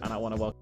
and I want to welcome.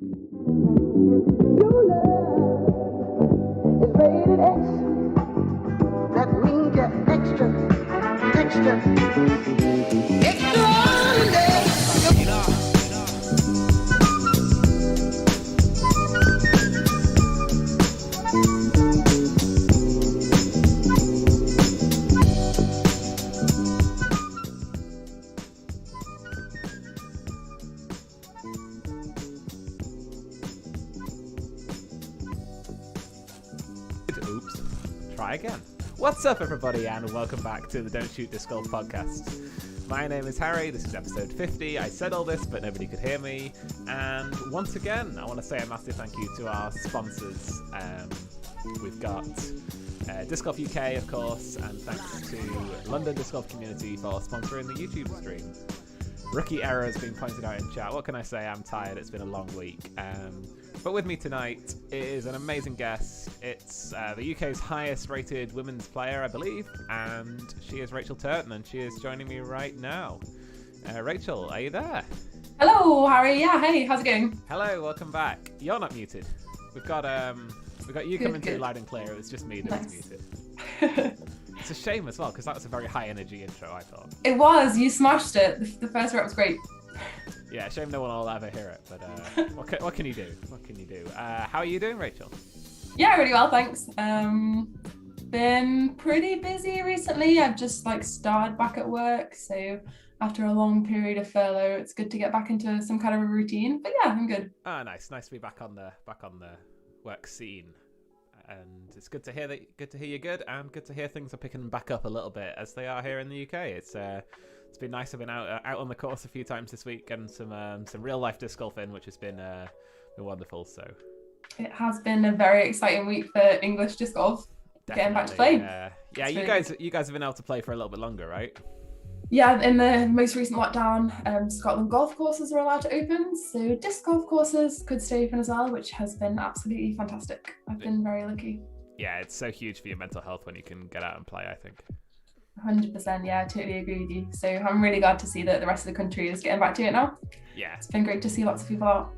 Your love is rated X. That means you're extraordinary. Oops. Try again. What's up, everybody, and welcome back to the Don't Shoot Disc Golf podcast. My name is Harry. This is episode 50. I said all this, but nobody could hear me. And once again, I want to say a massive thank you to our sponsors. We've got Disc Golf UK, of course, and thanks to London Disc Golf Community for sponsoring the YouTube stream. Rookie error has been pointed out in chat. What can I say? I'm tired. It's been a long week. But with me tonight is an amazing guest. It's the UK's highest rated women's player, I believe, and she is Rachel Turton, and she is joining me right now. Rachel, are you there? Hello, Harry. Yeah, hey, how's it going? Hello, welcome back. You're not muted. We've got you coming through loud and clear. It was just me that was muted. It's a shame as well, because that was a very high energy intro, I thought. It was. You smashed it. The first rep was great. Yeah, shame no one will ever hear it, but what can you do? What can you do? How are you doing, Rachel? Yeah, really well, thanks. Been pretty busy recently. I've just started back at work, so after a long period of furlough, it's good to get back into some kind of a routine. But yeah, I'm good. Ah, nice to be back on the work scene, and it's good to hear you're good, and good to hear things are picking back up a little bit as they are here in the UK. It's been nice. I've been out on the course a few times this week, and some real life disc golf in, which has been wonderful. So it has been a very exciting week for English disc golf. Definitely, getting back to play. Yeah, you guys have been able to play for a little bit longer, right? Yeah, in the most recent lockdown, Scotland golf courses were allowed to open, so disc golf courses could stay open as well, which has been absolutely fantastic. I've been very lucky. Yeah, it's so huge for your mental health when you can get out and play, I think. 100%, yeah, I totally agree with you. So I'm really glad to see that the rest of the country is getting back to it now. Yeah. It's been great to see lots of people out.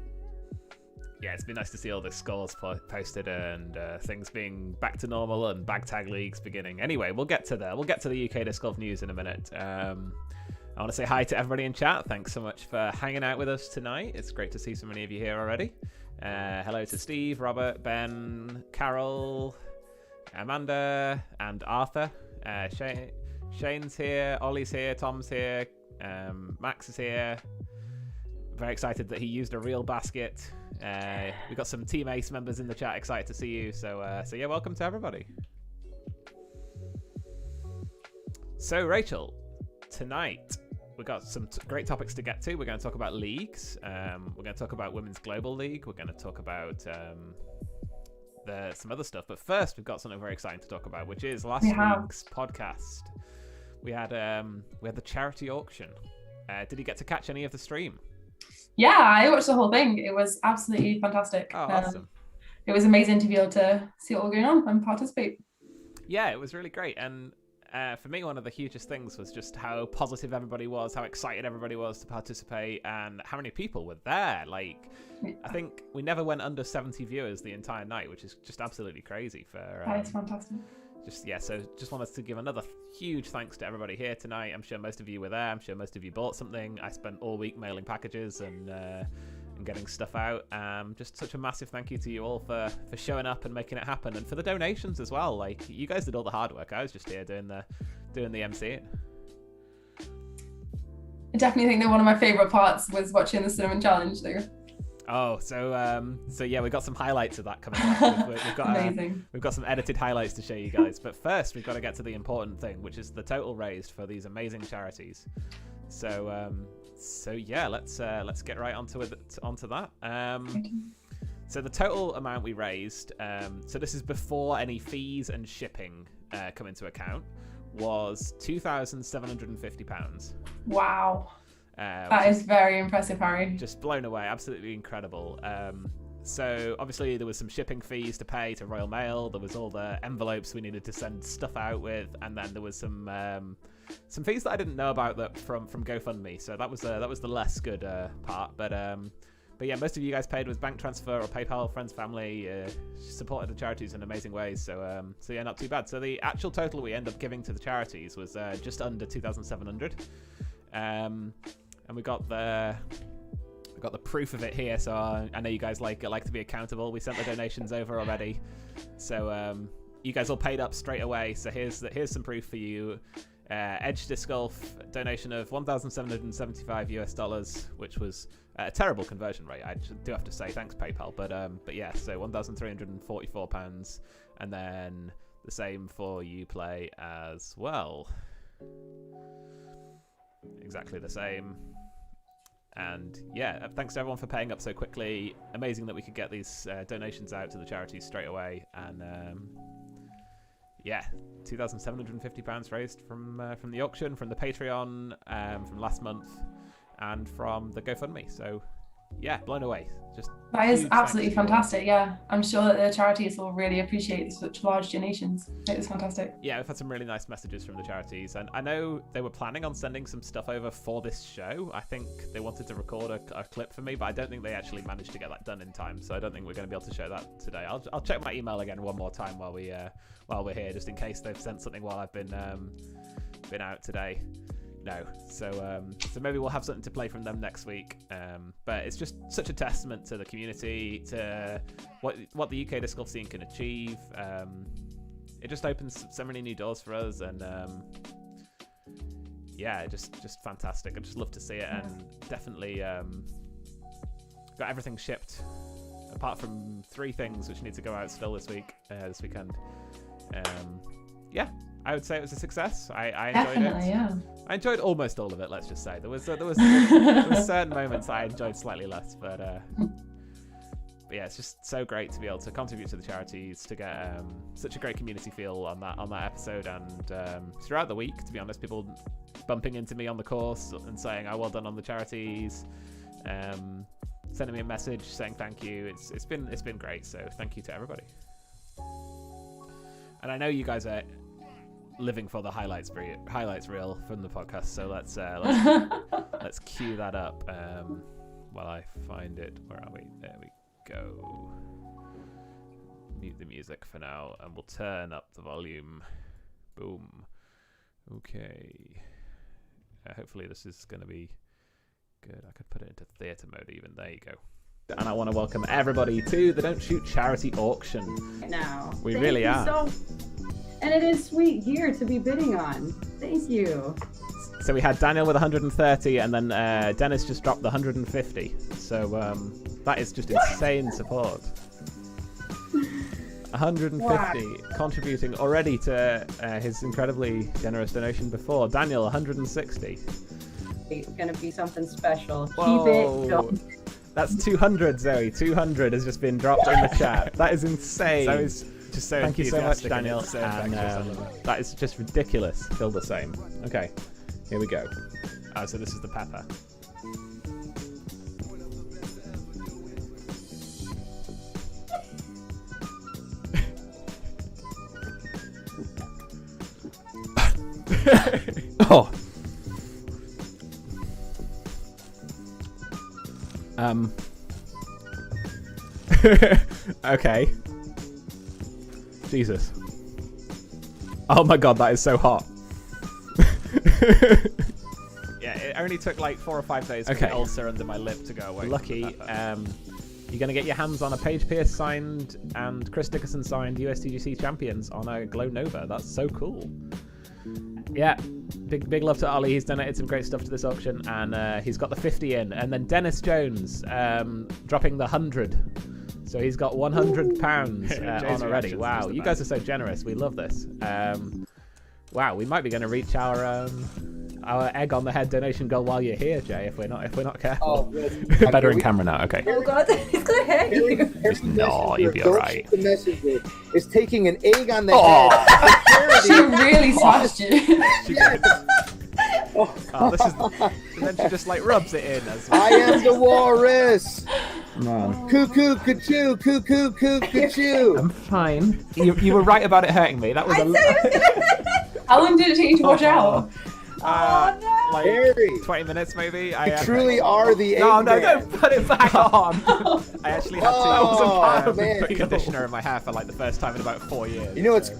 Yeah, it's been nice to see all the scores posted and things being back to normal and bag tag leagues beginning. Anyway, we'll get to the UK disc golf news in a minute. I want to say hi to everybody in chat. Thanks so much for hanging out with us tonight. It's great to see so many of you here already. Hello to Steve, Robert, Ben, Carol, Amanda, and Arthur. Shane's here, Ollie's here, Tom's here, Max is here. Very excited that he used a real basket. We've got some Team Ace members in the chat, excited to see you. So yeah, welcome to everybody. So Rachel, tonight we've got some great topics to get to. We're going to talk about leagues. We're going to talk about Women's Global League. We're going to talk about some other stuff. But first, we've got something very exciting to talk about, which is last week's podcast. We had the charity auction. Did you get to catch any of the stream? Yeah, I watched the whole thing. It was absolutely fantastic. Oh, awesome. It was amazing to be able to see what was going on and participate. Yeah, it was really great. And for me, one of the hugest things was just how positive everybody was, how excited everybody was to participate, and how many people were there. I think we never went under 70 viewers the entire night, which is just absolutely crazy. That is fantastic. So just wanted to give another huge thanks to everybody here tonight. I'm sure most of you were there. I'm sure most of you bought something. I spent all week mailing packages and and getting stuff out. Just such a massive thank you to you all for showing up and making it happen, and for the donations as well. Like, you guys did all the hard work. I was just here doing the MCing. I definitely think that one of my favourite parts was watching the cinnamon challenge though. Oh, so yeah, we've got some highlights of that coming up. We've got Amazing. We've got some edited highlights to show you guys. But first, we've got to get to the important thing, which is the total raised for these amazing charities. So yeah, let's get right onto that. So the total amount we raised, so this is before any fees and shipping come into account, was £2,750. Wow. That is very impressive, Harry. Just blown away, absolutely incredible. So obviously there was some shipping fees to pay to Royal Mail. There was all the envelopes we needed to send stuff out with, and then there was some fees that I didn't know about that from GoFundMe. So that was the less good part. But yeah, most of you guys paid with bank transfer or PayPal, friends, family, supported the charities in amazing ways. So yeah, not too bad. So the actual total we end up giving to the charities was just under 2,700. And we got the proof of it here, so I know you guys like to be accountable. We sent the donations over already, so you guys all paid up straight away. So here's some proof for you. Edge Disc Golf donation of $1,775, which was a terrible conversion rate. I do have to say, thanks PayPal, but yeah, so £1,344, and then the same for Uplay as well. Exactly the same. And yeah, thanks to everyone for paying up so quickly. Amazing that we could get these donations out to the charities straight away. And yeah, £2,750 raised from the auction, from the Patreon, from last month, and from the GoFundMe. So yeah, blown away. That is absolutely fantastic. Yeah, I'm sure that the charities will really appreciate such large donations. It was fantastic. Yeah, we've had some really nice messages from the charities, and I know they were planning on sending some stuff over for this show. I think they wanted to record a clip for me, but I don't think they actually managed to get that done in time, so I don't think we're going to be able to show that today. I'll check my email again one more time while we're here, just in case they've sent something while I've been out today. No, so maybe we'll have something to play from them next week. But it's just such a testament to the community, to what the UK disc golf scene can achieve. It just opens so many new doors for us, and yeah, just fantastic. I just love to see it, and definitely got everything shipped apart from 3 things which need to go out still this weekend. Yeah, I would say it was a success. I enjoyed it. Yeah. I enjoyed almost all of it. Let's just say there was certain moments I enjoyed slightly less, but yeah, it's just so great to be able to contribute to the charities, to get such a great community feel on that episode, and throughout the week, to be honest, people bumping into me on the course and saying, "Oh, well done on the charities," sending me a message saying thank you. It's been great. So thank you to everybody. And I know you guys are living for the highlights reel from the podcast, so let's cue that up while I find it. Where are we? There we go. Mute the music for now, and we'll turn up the volume. Boom. Okay. Hopefully this is going to be good. I could put it into theatre mode even. There you go. And I want to welcome everybody to the Don't Shoot charity auction. Now, we really are. And it is sweet gear to be bidding on. Thank you. So we had Daniel with 130, and then Dennis just dropped the 150. So that is just insane support. 150 wow. Contributing already to his incredibly generous donation before. Daniel, 160. It's going to be something special. Whoa. Keep it going. That's 200, Zoe. 200 has just been dropped in the chat. That is insane. Zoe's just so thank you so much, Daniel. So and, that is just ridiculous. Still the same. Okay, here we go. Oh, so this is the pepper. Oh. Okay. Jesus. Oh my god, that is so hot. Yeah, it only took like 4 or 5 days for the ulcer under my lip to go away. Lucky. You're going to get your hands on a Paige Pierce signed and Chris Dickerson signed USTGC champions on a Glow Nova. That's so cool. Yeah, big love to Ollie. He's donated some great stuff to this auction, and he's got the 50 in. And then Dennis Jones dropping the 100. So he's got £100 on already. Wow, you guys are so generous. We love this. Wow, we might be going to reach our egg on the head donation goal while you're here, Jay. If we're not careful. Oh, better in camera now. Okay. Oh God, he's gonna hit you. No, you'll be alright. The messenger is taking an egg on the head. She really smashed you. This is, and then she just like rubs it in as I am the walrus. Come on. Cuckoo, cuckoo, cuckoo, cuckoo. I'm fine. You were right about it hurting me. That was How long did it take you to wash out? Like Harry, 20 minutes maybe. You truly are the egg No, man. don't put it back on. I actually had to. I wasn't part of man. put conditioner in my hair for like the first time in about 4 years. You know it's.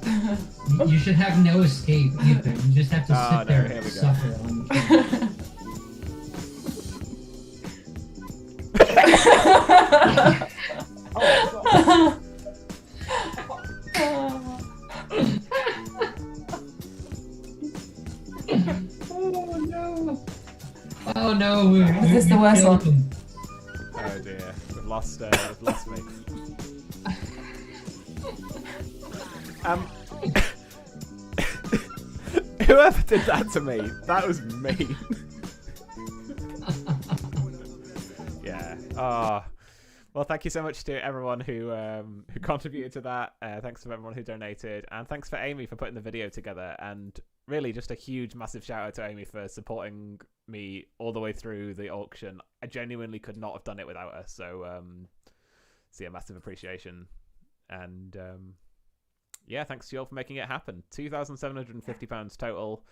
You should have no escape either. You just have to sit there here and we go. suffer. Oh no! Is this the worst one? Him. Oh dear, we've lost me. Whoever did that to me, that was mean. Yeah. Well, thank you so much to everyone who contributed to that. Thanks to everyone who donated, and thanks for Amy for putting the video together. And really, just a huge, massive shout out to Amy for supporting me all the way through the auction. I genuinely could not have done it without her. So, yeah, massive appreciation. And yeah, thanks to you all for making it happen. £2,750 total.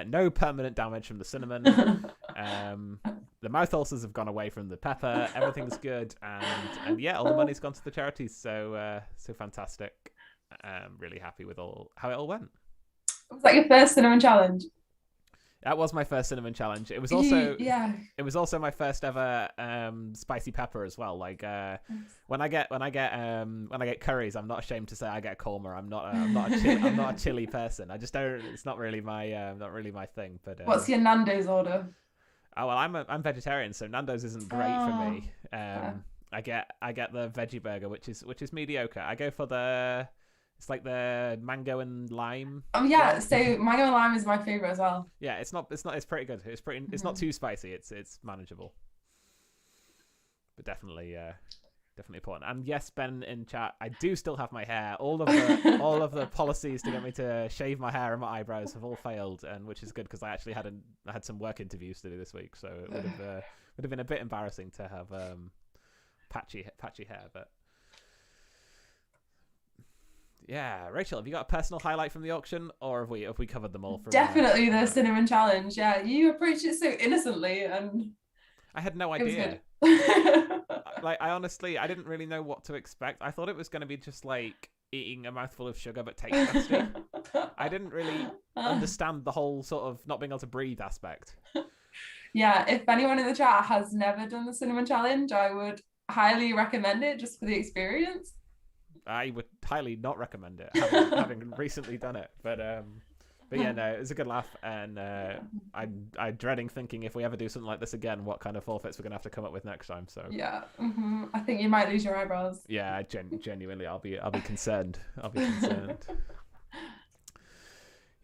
No permanent damage from the cinnamon. The mouth ulcers have gone away from the pepper. Everything's good, and yeah, all the money's gone to the charities. So fantastic. Really happy with how it all went. Was that your first cinnamon challenge? That was my first cinnamon challenge. It was also yeah. It was also my first ever spicy pepper as well. Like when I get curries, I'm not ashamed to say I get korma. I'm not a chili person. I just don't. It's not really my thing. But What's your Nando's order? Oh well, I'm vegetarian, so Nando's isn't great for me. I get the veggie burger, which is mediocre. I go for it's like the mango and lime. Oh yeah, so mango and lime is my favorite as well. Yeah, it's pretty good. It's not too spicy. It's manageable. But definitely important. And yes, Ben in chat, I do still have my hair. All of the policies to get me to shave my hair and my eyebrows have all failed, and which is good because I actually had some work interviews to do this week, so it would have been a bit embarrassing to have patchy hair, but. Yeah, Rachel, have you got a personal highlight from the auction, or have we covered them all? Definitely the cinnamon challenge. Yeah, you approached it so innocently, and I had no idea. Like, I honestly, I didn't really know what to expect. I thought it was going to be just like eating a mouthful of sugar but taste nasty. I didn't really understand the whole sort of not being able to breathe aspect. Yeah, if anyone in the chat has never done the cinnamon challenge, I would highly recommend it just for the experience. I would highly not recommend it, having recently done it. But yeah, no, it was a good laugh, and I'm dreading thinking if we ever do something like this again, what kind of forfeits we're gonna have to come up with next time. So yeah, I think you might lose your eyebrows. Yeah, genuinely, I'll be concerned. I'll be concerned.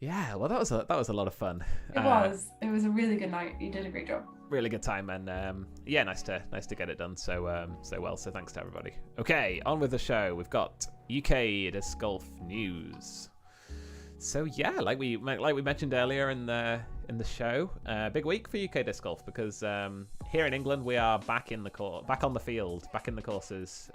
Yeah, well, that was a lot of fun. It was a really good night. You did a great job. Really good time, and yeah, nice to get it done so well. So thanks to everybody. Okay, on with the show. We've got UK disc golf news. So yeah, like we mentioned earlier in the show, big week for UK disc golf because here in England we are back on the field, back in the courses.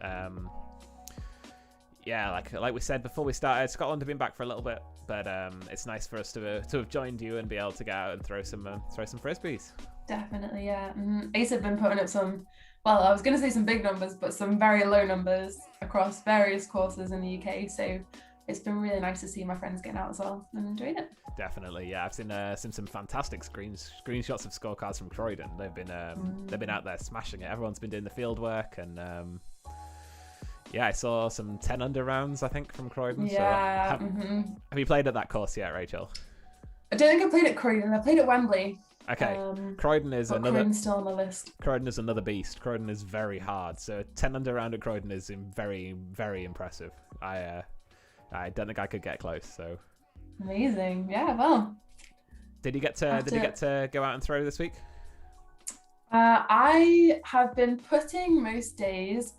Yeah, like we said before we started, Scotland have been back for a little bit, but it's nice for us to have joined you and be able to get out and throw some frisbees. Definitely, yeah. Ace have been putting up some, well, I was going to say some big numbers, but some very low numbers across various courses in the UK. So it's been really nice to see my friends getting out as well and enjoying it. Definitely, yeah. I've seen some fantastic screenshots of scorecards from Croydon. They've been out there smashing it. Everyone's been doing the field work, and I saw some 10 under rounds, I think, from Croydon. Yeah. So have you played at that course yet, Rachel? I don't think I played at Croydon. I played at Wembley. Okay, Croydon is but another. Croydon's still on the list. Croydon is another beast. Croydon is very hard. So 10 under round at Croydon is very, very impressive. I don't think I could get close. So amazing. Yeah. Well. Did you get to go out and throw this week? I have been putting most days.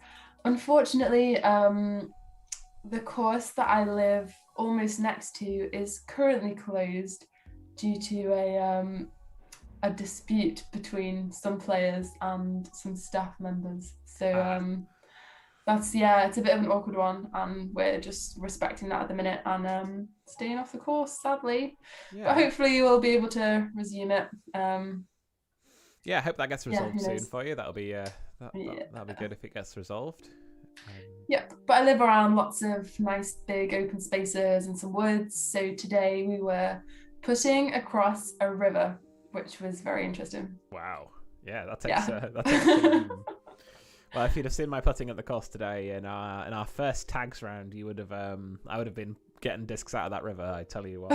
Unfortunately, the course that I live almost next to is currently closed due to a dispute between some players and some staff members. So it's a bit of an awkward one, and we're just respecting that at the minute and staying off the course, sadly. Yeah. But hopefully we'll be able to resume it. I hope that gets resolved soon for you. That'll be that'll be good if it gets resolved. Yep, but I live around lots of nice big open spaces and some woods. So today we were putting across a river, which was very interesting. Wow. Yeah, that takes well, if you'd have seen my putting at the course today in our first tags round, you would have I would have been getting discs out of that river, I tell you what.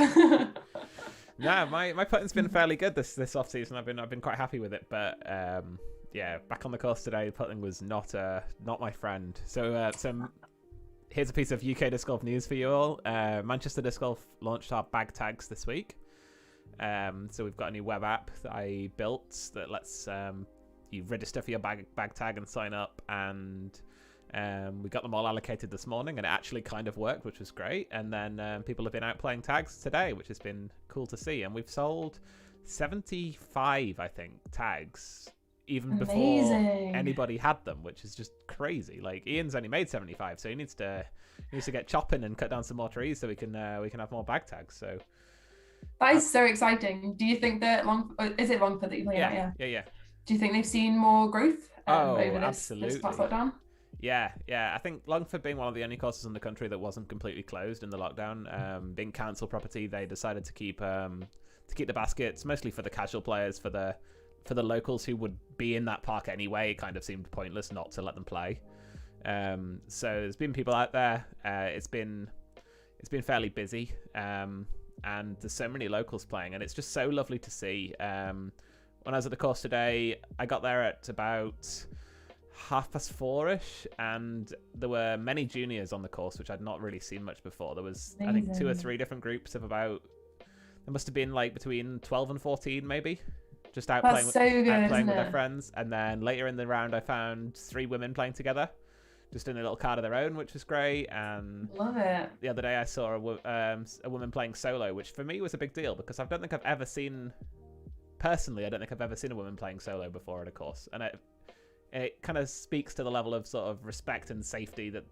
No, my putting's been fairly good this off season. I've been quite happy with it, but back on the course today, putting was not my friend. So here's a piece of UK disc golf news for you all. Manchester Disc Golf launched our bag tags this week. So we've got a new web app that I built that lets you register for your bag tag and sign up, and we got them all allocated this morning, and it actually kind of worked, which was great. And then people have been out playing tags today, which has been cool to see. And we've sold 75, I think, tags even before anybody had them, which is just crazy. Like, Ian's only made 75, so he needs to get chopping and cut down some more trees so we can have more bag tags. So that is so exciting. Do you think that is it Longford that you play at? Yeah. Do you think they've seen more growth over absolutely. this past lockdown? Yeah. I think Longford being one of the only courses in the country that wasn't completely closed in the lockdown, being council property, they decided to keep the baskets mostly for the casual players, for the locals who would be in that park anyway. It kind of seemed pointless not to let them play. So there's been people out there. It's been fairly busy, and there's so many locals playing, and it's just so lovely to see. When I was at the course today, I got there at about 4:30ish, and there were many juniors on the course, which I'd not really seen much before. There was, I think, 2 or 3 different groups of there must have been like between 12 and 14 maybe, just out playing with their friends. And then later in the round, I found 3 women playing together, just in a little card of their own, which was great. And love it. The other day I saw a woman playing solo, which for me was a big deal because I don't think I've ever seen a woman playing solo before at a course, and it kind of speaks to the level of sort of respect and safety that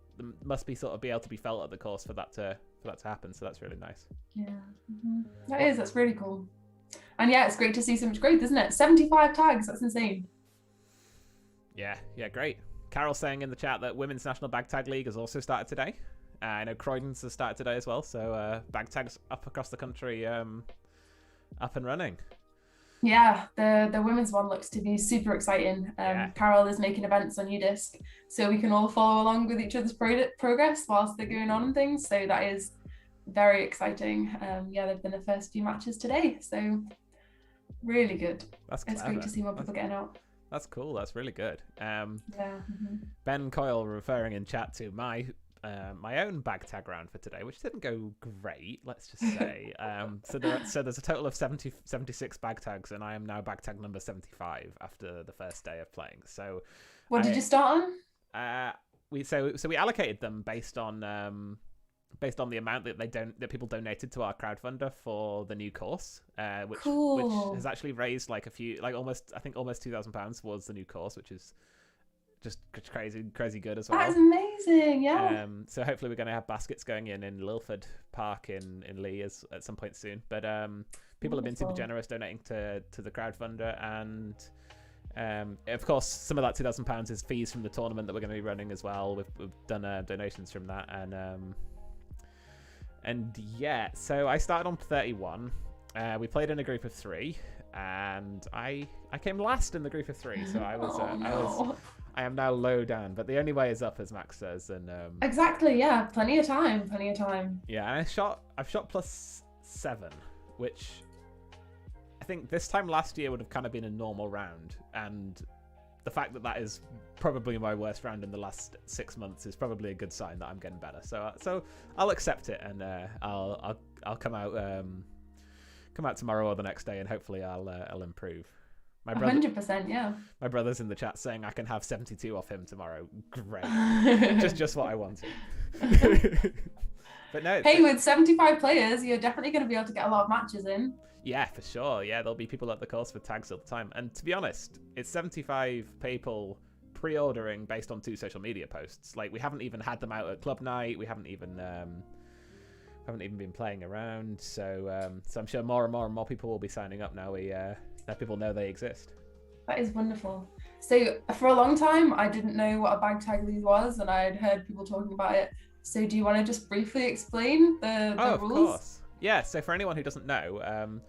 must be sort of be able to be felt at the course for that to happen. So that's really nice. Yeah, that's really cool. And yeah, it's great to see so much growth, isn't it? 75 tags, that's insane. Yeah, great. Carol's saying in the chat that Women's National Bag Tag League has also started today. I know Croydon's has started today as well, so bag tags up across the country, up and running. Yeah, the women's one looks to be super exciting. Carol is making events on UDisc, so we can all follow along with each other's progress whilst they're going on and things. So that is very exciting. They've been the first few matches today, so really good. It's great to see more people getting out. That's cool. That's really good. Ben Coyle referring in chat to my own bag tag round for today, which didn't go great, let's just say. So there's a total of 76 bag tags, and I am now bag tag number 75 after the first day of playing. So what did you start on? We allocated them based on the amount that people donated to our crowdfunder for the new course, which has actually raised like almost £2,000 towards the new course, which is just crazy good as well. That's amazing, yeah. So hopefully we're going to have baskets going in Lilford Park in Lee at some point soon. But people have been super generous donating to the crowdfunder, and of course some of that £2,000 is fees from the tournament that we're going to be running as well. We've done donations from that, and And yeah, so I started on 31. We played in a group of 3, and I came last in the group of 3. So I am now low down, but the only way is up, as Max says. And Exactly, yeah, plenty of time. Yeah, and I've shot +7, which I think this time last year would have kind of been a normal round, and the fact that is probably my worst round in the last 6 months is probably a good sign that I'm getting better. So I'll accept it, and I'll come out tomorrow or the next day, and hopefully I'll improve. My brother, 100%, yeah. My brother's in the chat saying I can have 72 off him tomorrow. Great, just what I wanted. But no. Hey, with 75 players, you're definitely going to be able to get a lot of matches in. Yeah, for sure. Yeah, there'll be people at the course with tags all the time. And to be honest, it's 75 people pre-ordering based on 2 social media posts. Like, we haven't even had them out at club night. We haven't even been playing around. So I'm sure more and more people will be signing up now. That people know they exist. That is wonderful. So for a long time, I didn't know what a bag tag league was, and I'd heard people talking about it. So do you want to just briefly explain the rules? Of course. Yeah, so for anyone who doesn't know,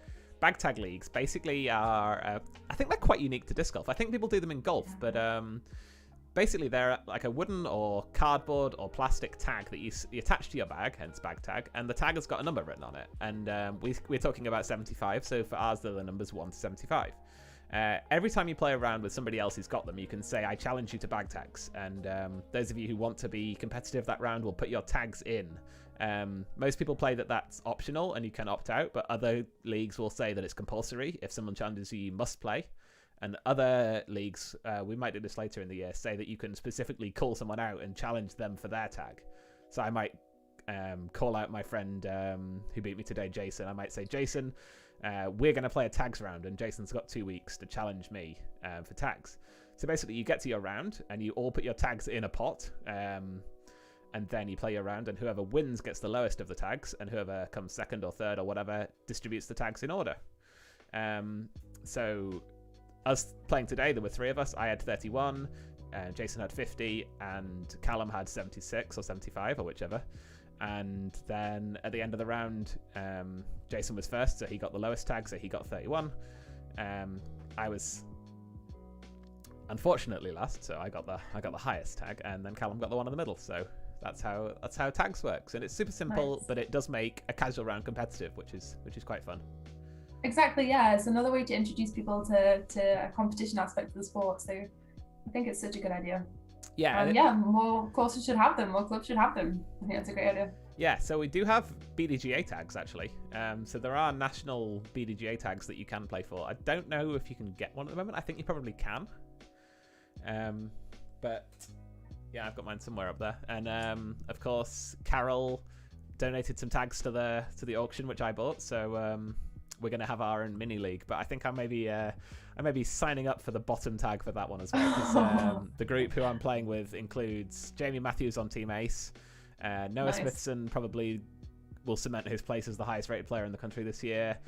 bag tag leagues basically are, I think they're quite unique to disc golf. I think people do them in golf, but basically they're like a wooden or cardboard or plastic tag that you attach to your bag, hence bag tag, and the tag has got a number written on it. And we're talking about 75, so for ours they're the numbers 1 to 75. Every time you play around with somebody else who's got them, you can say, I challenge you to bag tags. And those of you who want to be competitive that round will put your tags in. Most people play that's optional and you can opt out, but other leagues will say that it's compulsory. If someone challenges you, you must play. And other leagues, we might do this later in the year, say that you can specifically call someone out and challenge them for their tag. So I might call out my friend who beat me today, Jason. I might say, Jason, we're going to play a tags round, and Jason's got 2 weeks to challenge me for tags. So basically, you get to your round, and you all put your tags in a pot, and then you play your round, and whoever wins gets the lowest of the tags, and whoever comes second or third or whatever distributes the tags in order. So us playing today, there were 3 of us. I had 31, Jason had 50, and Callum had 76 or 75 or whichever. And then at the end of the round, Jason was first, so he got the lowest tag, so he got 31. I was unfortunately last, so I got the highest tag, and then Callum got the one in the middle. So that's how tags works, and it's super simple, Nice. But it does make a casual round competitive, which is quite fun. Exactly, yeah. It's another way to introduce people to a competition aspect of the sport. So I think it's such a good idea. Yeah, Yeah, more courses should have them, more clubs should have them. I think that's a great idea. Yeah, so we do have BDGA tags, actually. So there are national BDGA tags that you can play for. I don't know if you can get one at the moment. I think you probably can. But yeah, I've got mine somewhere up there. And of course, Carol donated some tags to the auction, which I bought. So we're going to have our own mini league. But I think I may be signing up for the bottom tag for that one as well. 'Cause, the group who I'm playing with includes Jamie Matthews on Team Ace. Noah Nice. Smithson probably will cement his place as the highest rated player in the country this year.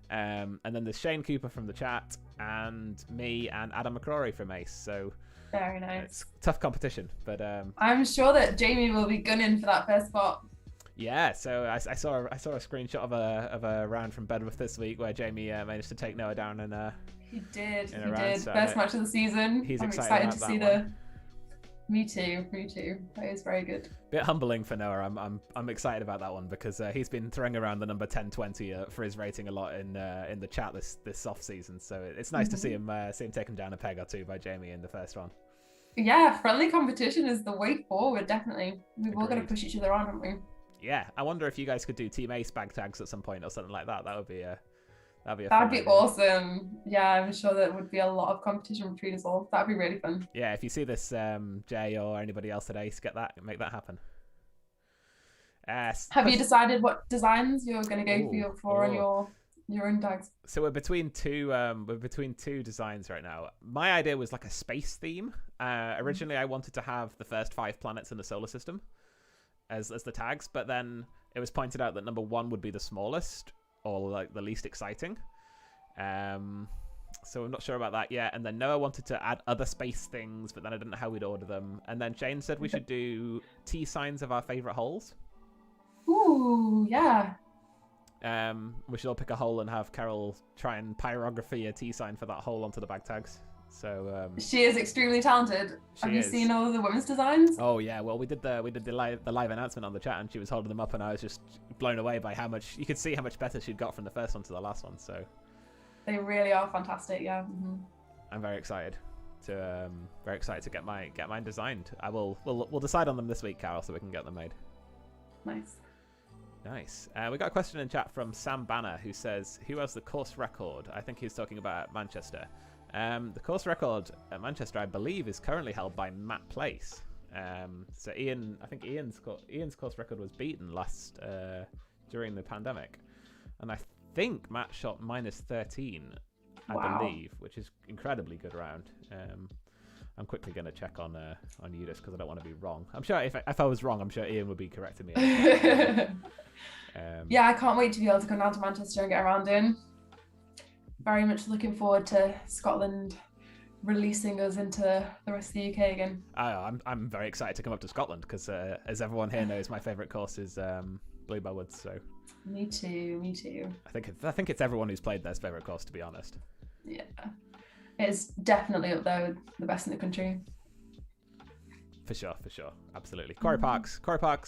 And then there's Shane Cooper from the chat, and me and Adam McCrory from Ace. So Very nice. it's tough competition. But I'm sure that Jamie will be gunning for that first spot. yeah, so I saw a screenshot of a round from Bedworth this week where Jamie managed to take Noah down and He did. In He a round, did. so First match of the season. he's I'm excited excited about to that see one. Me too. That is very good. bit humbling for Noah. I'm excited about that one because he's been throwing around the number 1020 for his rating a lot in the chat this off season. So it's nice to see him taken down a peg or two by Jamie in the first one. Yeah, friendly competition is the way forward. Definitely, we've all got to Agreed. push each other on, haven't we? Yeah, I wonder if you guys could do Team Ace bag tags at some point or something like that. That'd be a That'd fun be idea. awesome. Yeah, I'm sure there would be a lot of competition between us all. That'd be really fun. Yeah, if you see this, Jay or anybody else at Ace, make that happen. Have you decided what designs you're going to go Ooh, for on ooh. your own tags? So we're between two designs right now. My idea was like a space theme. Originally, I wanted to have the first 5 planets in the solar system as the tags, but then it was pointed out that number 1 would be the smallest or like the least exciting. So I'm not sure about that yet. And then Noah wanted to add other space things, but then I didn't know how we'd order them. And then Shane said we should do T signs of our favorite holes. Ooh, yeah. We should all pick a hole and have Carol try and pyrography a T sign for that hole onto the bag tags. So She is extremely talented. Have you is. seen all of the women's designs? Oh yeah, well we did the live announcement on the chat, and she was holding them up, and I was just blown away by how much you could see how much better she'd got from the first one to the last one. So They really are fantastic. Yeah. Mm-hmm. I'm very excited to get mine designed. We'll decide on them this week, Carol, so we can get them made. Nice. Nice. We got a question in chat from Sam Banner, who says, "Who has the course record?" I think he's talking about Manchester. The course record at Manchester, I believe, is currently held by Matt Place. So Ian's course record was beaten last during the pandemic, and I think Matt shot -13, I believe, which is incredibly good round. I'm quickly going to check on UDIS because I don't want to be wrong. I'm sure if I was wrong, I'm sure Ian would be correcting me. Yeah, I can't wait to be able to come down to Manchester and get around in. Very much looking forward to Scotland releasing us into the rest of the UK again. I'm very excited to come up to Scotland because, as everyone here knows, my favourite course is Bluebell Woods. So me too. I think it's everyone who's played their favourite course, to be honest. Yeah, it's definitely up there with the best in the country. For sure, absolutely. Quarry Park's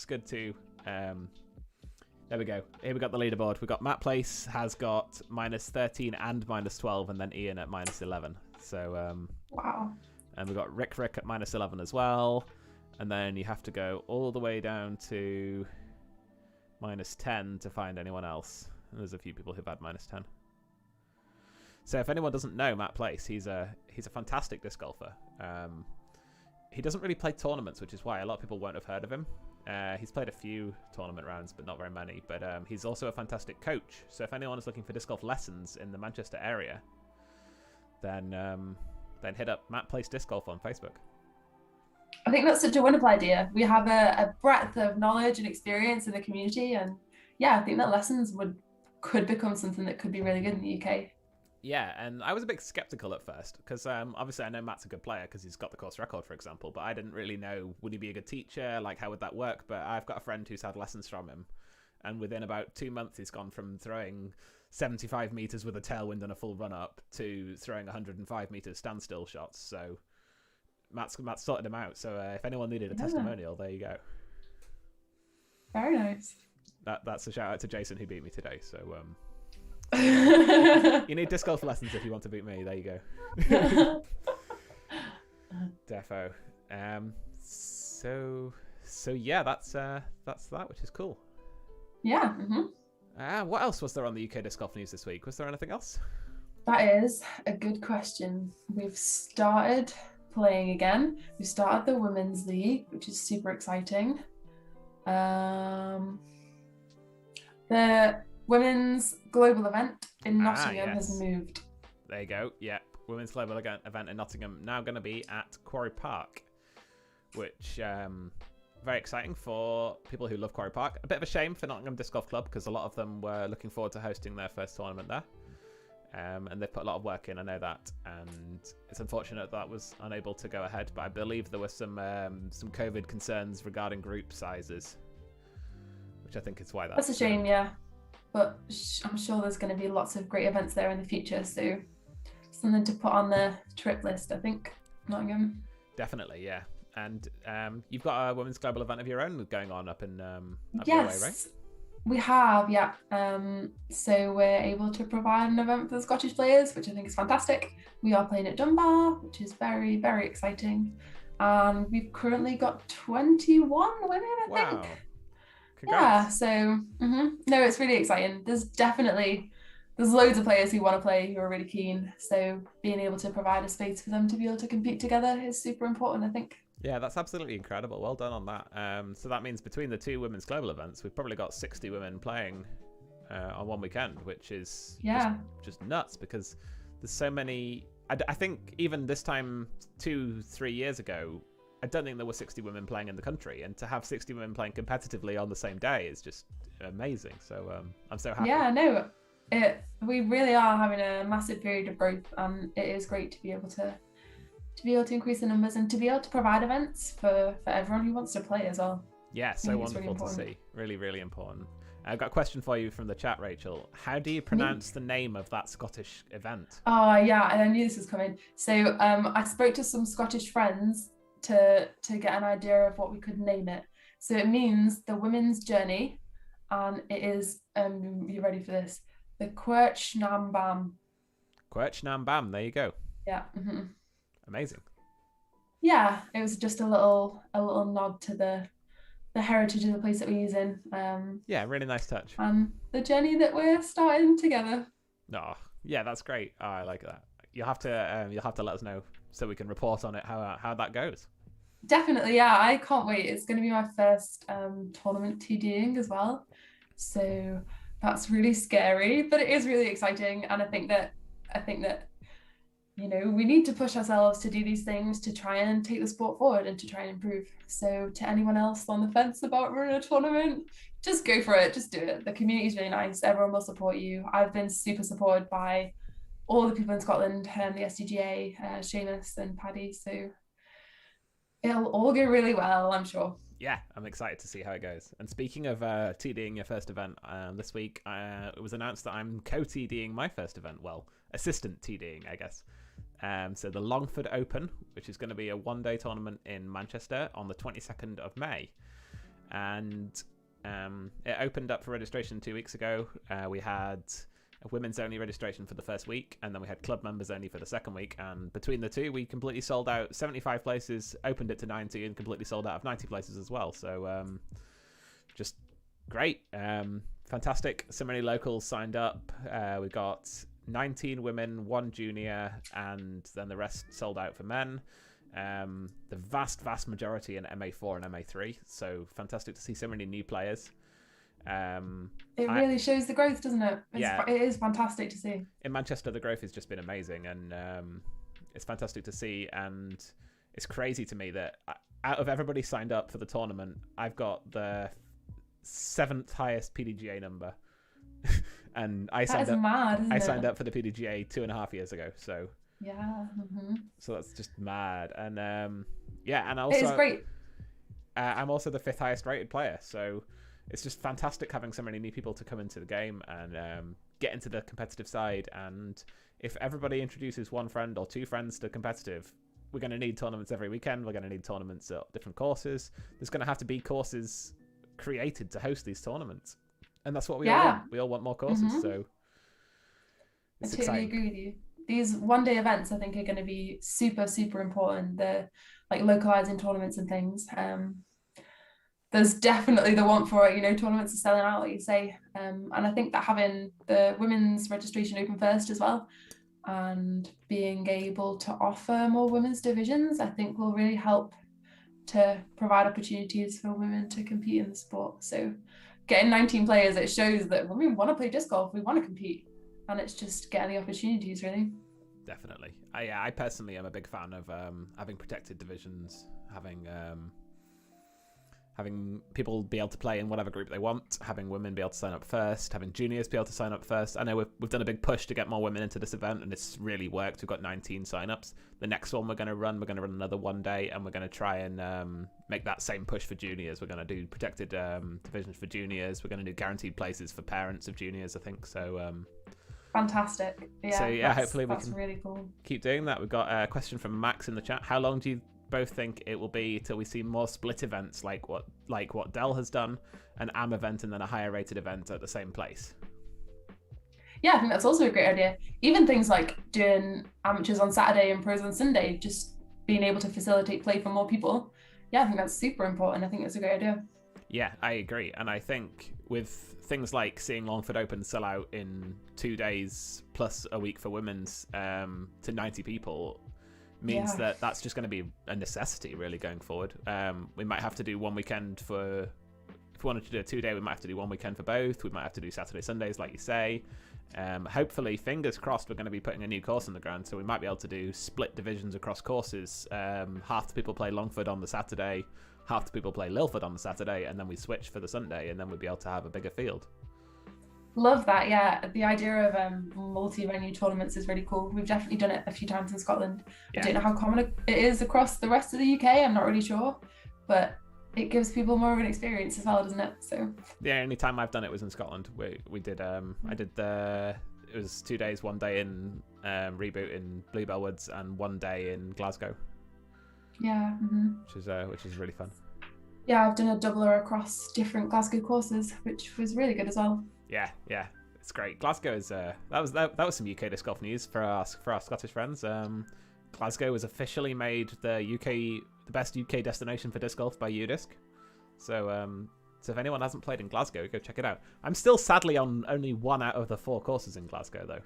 good too. There we go. Here we got the leaderboard. We got Matt Place has got -13 and -12, and then Ian at -11. So wow. And we got Rick at -11 as well, and then you have to go all the way down to -10 to find anyone else. And there's a few people who've had -10. So if anyone doesn't know Matt Place, he's a fantastic disc golfer. He doesn't really play tournaments, which is why a lot of people won't have heard of him. He's played a few tournament rounds, but not very many. But he's also a fantastic coach. So if anyone is looking for disc golf lessons in the Manchester area, then hit up Matt Place Disc Golf on Facebook. I think that's such a wonderful idea. We have a breadth of knowledge and experience in the community, and yeah, I think that lessons could become something that could be really good in the UK. Yeah, and I was a bit skeptical at first because obviously I know Matt's a good player because he's got the course record, for example, but I didn't really know, would he be a good teacher? Like, how would that work? But I've got a friend who's had lessons from him, and within about 2 months he's gone from throwing 75 meters with a tailwind and a full run up to throwing 105 meters standstill shots. So Matt's sorted him out. So if anyone needed a testimonial, there you go. Very nice. That's a shout out to Jason who beat me today. So you need disc golf lessons if you want to beat me. There you go. Defo. So yeah, that's that, which is cool. Yeah. Mm-hmm. What else was there on the UK disc golf news this week? Was there anything else? That is a good question. We've started playing again. We started the Women's League, which is super exciting. The Women's Global event in Nottingham has moved. There you go. Yeah, Women's Global event in Nottingham now going to be at Quarry Park, which very exciting for people who love Quarry Park. A bit of a shame for Nottingham Disc Golf Club because a lot of them were looking forward to hosting their first tournament there. And they've put a lot of work in, I know that, and it's unfortunate that was unable to go ahead, but I believe there were some COVID concerns regarding group sizes, which I think is why that's a shame, yeah. But I'm sure there's going to be lots of great events there in the future, so something to put on the trip list, I think, Nottingham. Definitely, yeah. And you've got a women's global event of your own going on up in up yes, your way, right? We have, yeah. So we're able to provide an event for the Scottish players, which I think is fantastic. We are playing at Dunbar, which is very, very exciting. And we've currently got 21 women, I think. Congrats. Yeah, so no, it's really exciting. There's loads of players who want to play who are really keen. So being able to provide a space for them to be able to compete together is super important, I think. Yeah, that's absolutely incredible. Well done on that. So that means between the two women's global events, we've probably got 60 women playing on one weekend, which is just nuts because there's so many. I think even this time 2-3 years ago, I don't think there were 60 women playing in the country, and to have 60 women playing competitively on the same day is just amazing. So I'm so happy. Yeah, no, we really are having a massive period of growth, and it is great to be able to increase the numbers and to be able to provide events for everyone who wants to play as well. Yeah, so think it's really wonderful to important. see. Really, really important. I've got a question for you from the chat, Rachel. How do you pronounce the name of that Scottish event? Oh yeah, and I knew this was coming. So I spoke to some Scottish friends to get an idea of what we could name it. So it means the women's journey, and it is you ready for this? The Quirch Nam Bam. Quirch Nam Bam, there you go. Yeah. Mm-hmm. Amazing. Yeah, it was just a little nod to the heritage of the place that we're using. Yeah, really nice touch. And the journey that we're starting together. Oh, yeah, that's great. Oh, I like that. You'll have to let us know so we can report on it how that goes. Definitely, yeah. I can't wait. It's going to be my first tournament TDing as well, so that's really scary, but it is really exciting. And I think that we need to push ourselves to do these things to try and take the sport forward and to try and improve. So to anyone else on the fence about running a tournament, just go for it. Just do it. The community is really nice. Everyone will support you. I've been super supported by all the people in Scotland, the SDGA, Seamus and Paddy. So it'll all go really well, I'm sure. Yeah, I'm excited to see how it goes. And speaking of TDing your first event, this week it was announced that I'm co-TDing my first event. Well, assistant TDing, I guess. So the Longford Open, which is going to be a one-day tournament in Manchester on the 22nd of May. And it opened up for registration 2 weeks ago. We had a women's only registration for the first week, and then we had club members only for the second week. And between the two, we completely sold out 75 places, opened it to 90, and completely sold out of 90 places as well. So just great. Fantastic. So many locals signed up. We got 19 women, 1 junior, and then the rest sold out for men. The vast majority in MA4 and MA3. So fantastic to see so many new players. It really shows the growth, doesn't it? It is fantastic to see. In Manchester, the growth has just been amazing, and it's fantastic to see. And it's crazy to me that out of everybody signed up for the tournament, I've got the 7th highest PDGA number. And I signed up for the PDGA 2.5 years ago. So yeah, so that's just mad. And and also it is great. I'm also the 5th highest rated player. So it's just fantastic having so many new people to come into the game and get into the competitive side. And if everybody introduces 1 friend or 2 friends to competitive, we're going to need tournaments every weekend. We're going to need tournaments at different courses. There's going to have to be courses created to host these tournaments. And that's what we all want. We all want more courses. So it's I totally agree with you. These one-day events, I think, are going to be super, super important. The localizing tournaments and things. There's definitely the want for it. Tournaments are selling out, like you say. And I think that having the women's registration open first as well, and being able to offer more women's divisions, I think will really help to provide opportunities for women to compete in the sport. So getting 19 players, it shows that women want to play disc golf, we want to compete, and it's just getting the opportunities, really. Definitely. I personally am a big fan of having protected divisions, having people be able to play in whatever group they want, having women be able to sign up first, having juniors be able to sign up first. I know we've done a big push to get more women into this event, and it's really worked. We've got 19 sign-ups. The next one we're going to run another one day, and we're going to try and make that same push for juniors. We're going to do protected divisions for juniors. We're going to do guaranteed places for parents of juniors, I think. So fantastic. Yeah. So yeah, hopefully we can really cool. Keep doing that. We've got a question from Max in the chat. How long do you both think it will be till we see more split events like what Dell has done, an AM event and then a higher rated event at the same place? Yeah, I think that's also a great idea. Even things like doing amateurs on Saturday and pros on Sunday, just being able to facilitate play for more people. Yeah, I think that's super important. I think that's a great idea. Yeah, I agree. And I think with things like seeing Longford Open sell out in 2 days plus a week for women's to 90 people means that that's just going to be a necessity really going forward. We might have to do one weekend if we wanted to do a 2-day, we might have to do one weekend for both. We might have to do Saturday, Sundays, like you say. Hopefully, fingers crossed, we're going to be putting a new course on the ground, so we might be able to do split divisions across courses. Half the people play Longford on the Saturday, half the people play Lilford on the Saturday, and then we switch for the Sunday, and then we'd be able to have a bigger field. Love that. Yeah, the idea of multi-venue tournaments is really cool. We've definitely done it a few times in Scotland. I don't know how common it is across the rest of the UK. I'm not really sure, but it gives people more of an experience as well, doesn't it? So The only time I've done it was in Scotland. We did I did it was 2 days, 1 day in Reboot in Bluebell Woods and 1 day in Glasgow. yeah. Which is really fun. Yeah, I've done a doubler across different Glasgow courses, which was really good as well. Yeah, it's great. Glasgow is that was some UK disc golf news for our Scottish friends. Glasgow was officially made the best UK destination for disc golf by UDisc. So if anyone hasn't played in Glasgow, go check it out. I'm still sadly on only 1 out of the 4 courses in Glasgow though.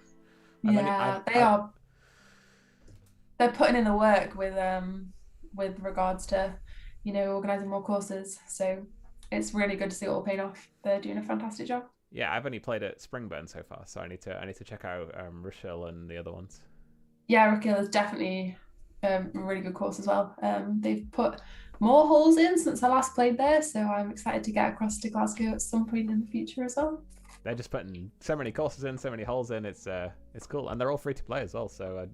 They're putting in the work with regards to, organising more courses. So it's really good to see it all paying off. They're doing a fantastic job. Yeah, I've only played at Springburn so far, so I need to check out Rochelle and the other ones. Yeah, Rochelle is definitely a really good course as well. They've put more holes in since I last played there, so I'm excited to get across to Glasgow at some point in the future as well. They're just putting so many courses in, so many holes in. It's cool, and they're all free to play as well. So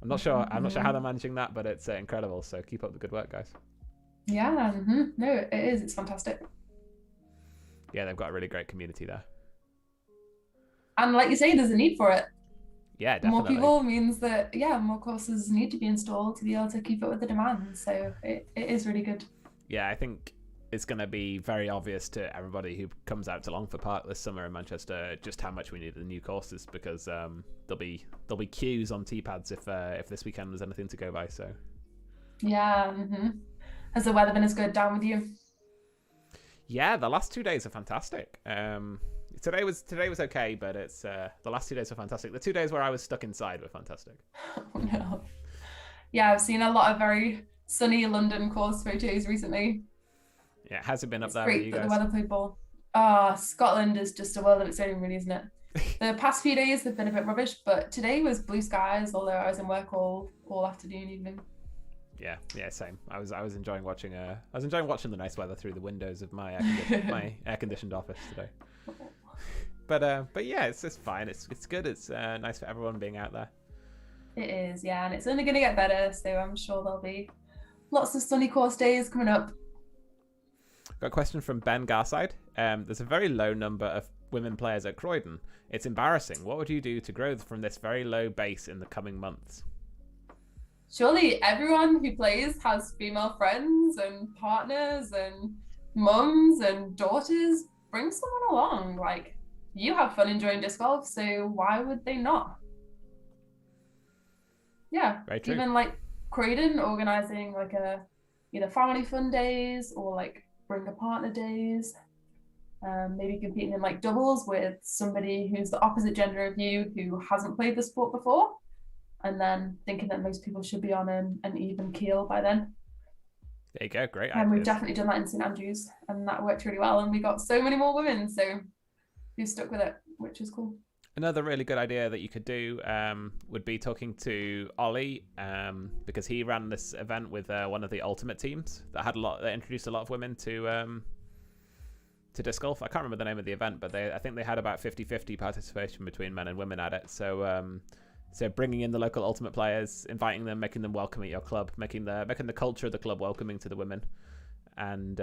I'm not sure how they're managing that, but it's incredible. So keep up the good work, guys. Yeah, no, it is. It's fantastic. Yeah, they've got a really great community there. And like you say, there's a need for it. Yeah, definitely. More people means that, more courses need to be installed to be able to keep up with the demand. So it is really good. Yeah, I think it's going to be very obvious to everybody who comes out to Longford Park this summer in Manchester just how much we need the new courses, because there'll be queues on tee pads if this weekend was anything to go by. So yeah, has the weather been as good down with you? Yeah, the last 2 days are fantastic. Today was okay, but it's the last 2 days were fantastic. The 2 days where I was stuck inside were fantastic. Oh no. Yeah, I've seen a lot of very sunny London course photos recently. Yeah, has it been up it's there great with you that guys? The weather played ball. Scotland is just a world of its own, really, isn't it? The past few days have been a bit rubbish, but today was blue skies, although I was in work all afternoon, evening. Yeah, same. I was enjoying watching the nice weather through the windows of my air-conditioned office today. But yeah, it's fine. It's good. It's nice for everyone being out there. It is, yeah, and it's only going to get better. So I'm sure there'll be lots of sunny course days coming up. Got a question from Ben Garside. There's a very low number of women players at Croydon. It's embarrassing. What would you do to grow from this very low base in the coming months? Surely everyone who plays has female friends and partners and mums and daughters. Bring someone along. Like, you have fun enjoying disc golf, so why would they not? Yeah, very true. Even like Croydon organising like either family fun days or like bring a partner days. Maybe competing in like doubles with somebody who's the opposite gender of you who hasn't played the sport before, and then thinking that most people should be on an even keel by then. There you go, great. And we've definitely done that in St Andrews, and that worked really well, and we got so many more women, so we stuck with it, which is cool. Another really good idea that you could do would be talking to Ollie, because he ran this event with one of the ultimate teams that introduced a lot of women to disc golf. I can't remember the name of the event, but I think they had about 50-50 participation between men and women at it. So bringing in the local ultimate players, inviting them, making them welcome at your club, making the culture of the club welcoming to the women, and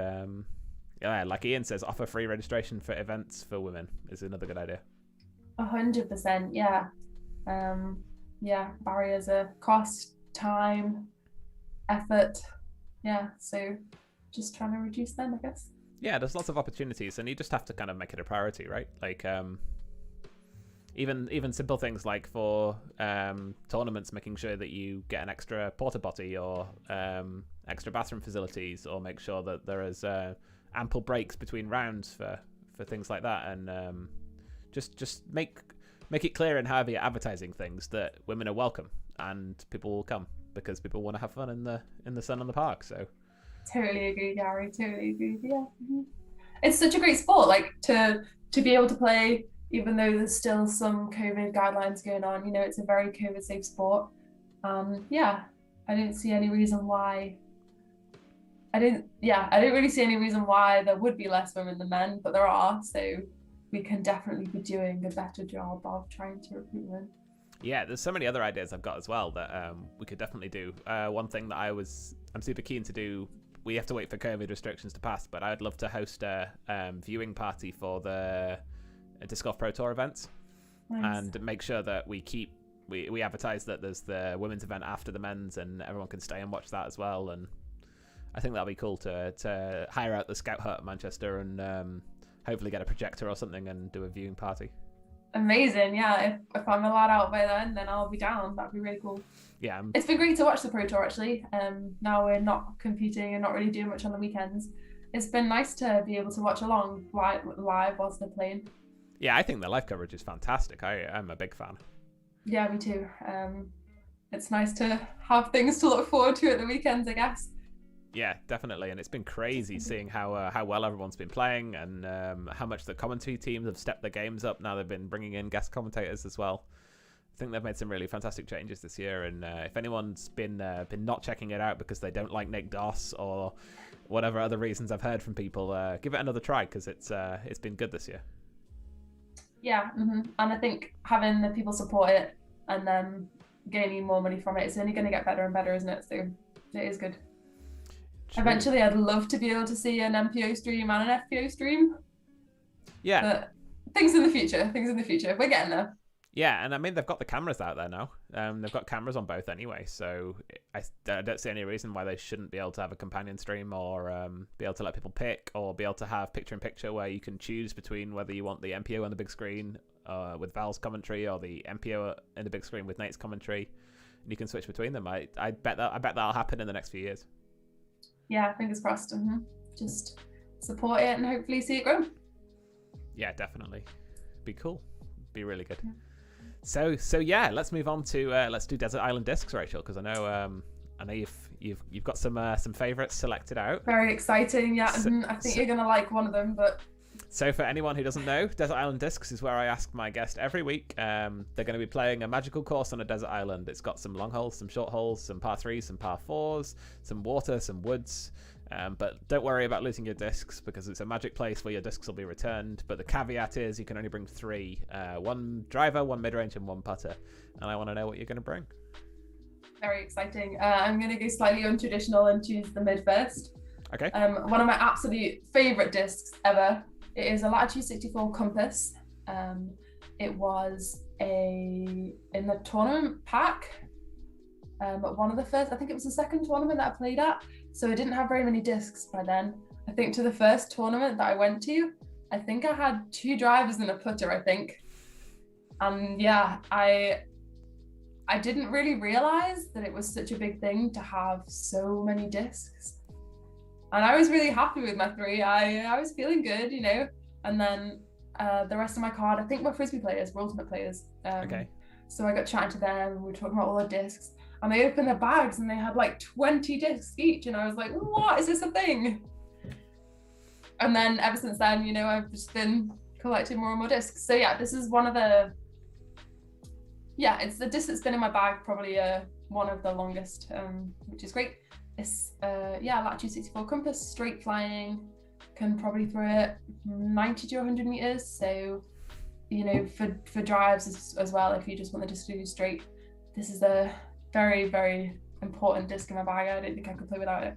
like Ian says, offer free registration for events for women is another good idea. 100%, yeah. Barriers are cost, time, effort. Yeah, so just trying to reduce them, I guess. Yeah, there's lots of opportunities, and you just have to kind of make it a priority, right? Like, even simple things like for tournaments, making sure that you get an extra porta potty or extra bathroom facilities, or make sure that there is ample breaks between rounds for things like that, and just make it clear in however you're advertising things that women are welcome and people will come because people want to have fun in the sun on the park. So totally agree, Gary. Totally agree. Yeah, it's such a great sport. Like to be able to play, even though there's still some COVID guidelines going on. It's a very COVID safe sport. I didn't see any reason why. I didn't really see any reason why there would be less women than men, but there are. So we can definitely be doing a better job of trying to recruit women. Yeah, there's so many other ideas I've got as well that we could definitely do. One thing that I'm super keen to do we have to wait for COVID restrictions to pass, but I'd love to host a viewing party for the Disc Golf Pro Tour events. Nice. And make sure that we advertise that there's the women's event after the men's, and everyone can stay and watch that as well. And I think that'll be cool to hire out the Scout Hut at Manchester and hopefully get a projector or something and do a viewing party. Amazing, yeah. If I'm allowed out by then I'll be down. That'd be really cool. Yeah, it's been great to watch the Pro Tour actually. Now we're not competing and not really doing much on the weekends. It's been nice to be able to watch along live whilst they're playing. Yeah, I think the live coverage is fantastic. I'm a big fan. Yeah, me too. It's nice to have things to look forward to at the weekends, I guess. Yeah, definitely. And it's been crazy seeing how well everyone's been playing and how much the commentary teams have stepped their games up. Now they've been bringing in guest commentators as well. I think they've made some really fantastic changes this year. And if anyone's been not checking it out because they don't like Nick Doss or whatever other reasons I've heard from people, give it another try because it's been good this year. Yeah, and I think having the people support it and then gaining more money from it, it's only going to get better and better, isn't it? So it is good. True. Eventually, I'd love to be able to see an MPO stream and an FPO stream. Yeah. But things in the future. We're getting there. Yeah, and I mean, they've got the cameras out there now. They've got cameras on both anyway, so I don't see any reason why they shouldn't be able to have a companion stream or be able to let people pick or be able to have picture-in-picture where you can choose between whether you want the MPO on the big screen with Val's commentary or the MPO in the big screen with Nate's commentary, and you can switch between them. I bet that'll happen in the next few years. Yeah, fingers crossed. Just support it and hopefully see it grow. Yeah, definitely. Be cool. Be really good. Yeah. So yeah, let's move on to let's do Desert Island Discs, Rachel, because I know you've got some favorites selected out. Very exciting, yeah. I think you're gonna like one of them, but. So for anyone who doesn't know, Desert Island Discs is where I ask my guest every week. They're going to be playing a magical course on a desert island. It's got some long holes, some short holes, some par 3s, some par 4s, some water, some woods. But don't worry about losing your discs because it's a magic place where your discs will be returned. But the caveat is you can only bring 3. 1 driver, 1 mid-range, and 1 putter. And I want to know what you're going to bring. Very exciting. I'm going to go slightly untraditional and choose the mid first. Okay. One of my absolute favourite discs ever. It is a Latitude 64 Compass. It was in the tournament pack. One of the first, I think it was the second tournament that I played at. So I didn't have very many discs by then. I think to the first tournament that I went to, I think I had 2 drivers and a putter, I think. And yeah, I didn't really realize that it was such a big thing to have so many discs. And I was really happy with my 3. I was feeling good, you know. And then the rest of my card, I think were Frisbee players, were Ultimate players. Okay. So I got chatting to them and we were talking about all the discs. And they opened their bags and they had like 20 discs each. And I was like, what? Is this a thing? And then ever since then, you know, I've just been collecting more and more discs. So yeah, this is one of the... Yeah, it's the disc that's been in my bag, probably one of the longest, which is great. It's Latitude 64 Compass, straight flying, can probably throw it 90 to 100 meters. So, you know, for drives as well, if you just want the disc to do straight, this is a very, very important disc in my bag. I don't think I could play without it.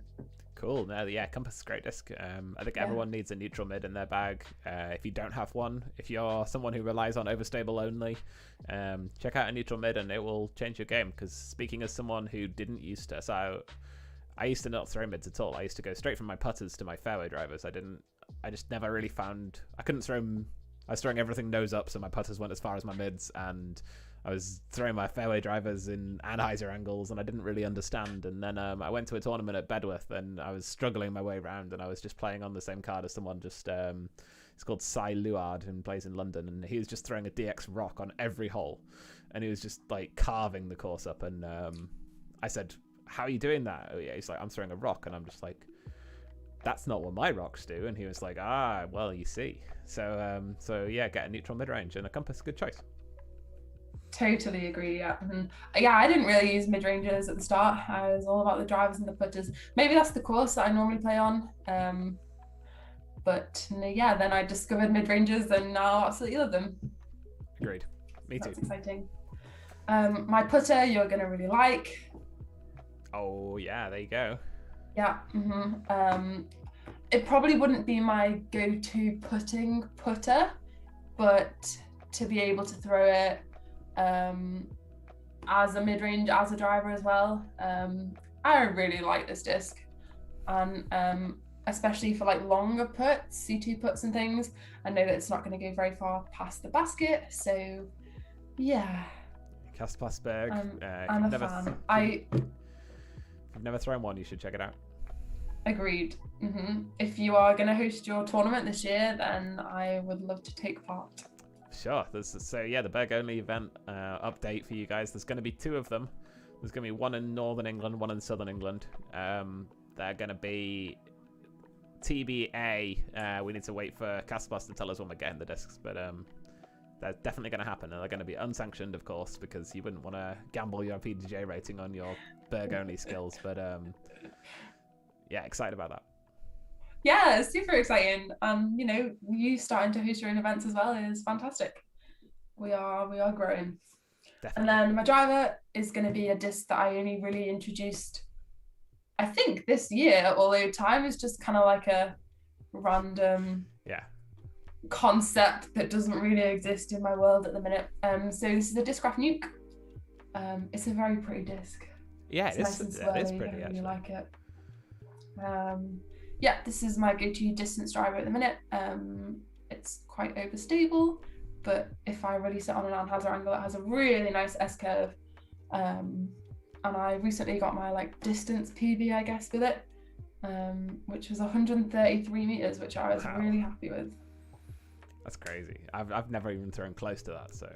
Cool. No, yeah, Compass is a great disc. I think everyone needs a neutral mid in their bag. If you don't have one, if you're someone who relies on overstable only, check out a neutral mid and it will change your game. Because speaking as someone who didn't used to, so I used to not throw mids at all. I used to go straight from my putters to my fairway drivers. I just never really found, I couldn't throw, I was throwing everything nose up, so my putters went as far as my mids, and I was throwing my fairway drivers in Anheuser angles, and I didn't really understand. And then I went to a tournament at Bedworth, and I was struggling my way around, and I was just playing on the same card as someone just, it's called Cy Luard, and plays in London, and he was just throwing a DX rock on every hole, and he was just like carving the course up, and I said, how are you doing that? Oh, yeah. He's like, I'm throwing a rock, and I'm just like, that's not what my rocks do. And he was like, well, you see. So yeah, get a neutral mid-range and a Compass, good choice. Totally agree. Yeah. Yeah, I didn't really use mid-ranges at the start. I was all about the drivers and the putters. Maybe that's the course that I normally play on. But yeah, then I discovered mid-ranges and now I absolutely love them. Agreed. Me too. That's exciting. My putter you're going to really like. Oh, yeah, there you go. Yeah. It probably wouldn't be my go-to putter, but to be able to throw it as a mid-range, as a driver as well, I really like this disc, and especially for like longer putts, C2 putts and things. I know that it's not going to go very far past the basket, so yeah. Kaspersberg. I'm a fan. If you've never thrown one, you should check it out. Agreed. If you are going to host your tournament this year, then I would love to take part. Sure. So yeah, the Berg only event update for you guys. There's going to be 2 of them. There's going to be one in Northern England, one in Southern England. They're going to be TBA. We need to wait for Castbox to tell us when we're getting the discs, but they're definitely going to happen, and they're going to be unsanctioned, of course, because you wouldn't want to gamble your PDJ rating on your Berg only skills. But yeah, excited about that. Yeah, it's super exciting. You know, you starting to host your own events as well is fantastic. We are growing. Definitely. And then my driver is going to be a disc that I only really introduced, I think, this year, although time is just kind of like a random concept that doesn't really exist in my world at the minute. So this is a Discraft Nuke. It's a very pretty disc. Yeah, it's nice and it is pretty, I really actually. like it. Yeah, this is my go-to distance driver at the minute. It's quite overstable, but if I release it on an anheuser angle, it has a really nice S-curve. And I recently got my like distance PB, I guess, with it, which was 133 meters, which I was really happy with. That's crazy. I've never even thrown close to that, so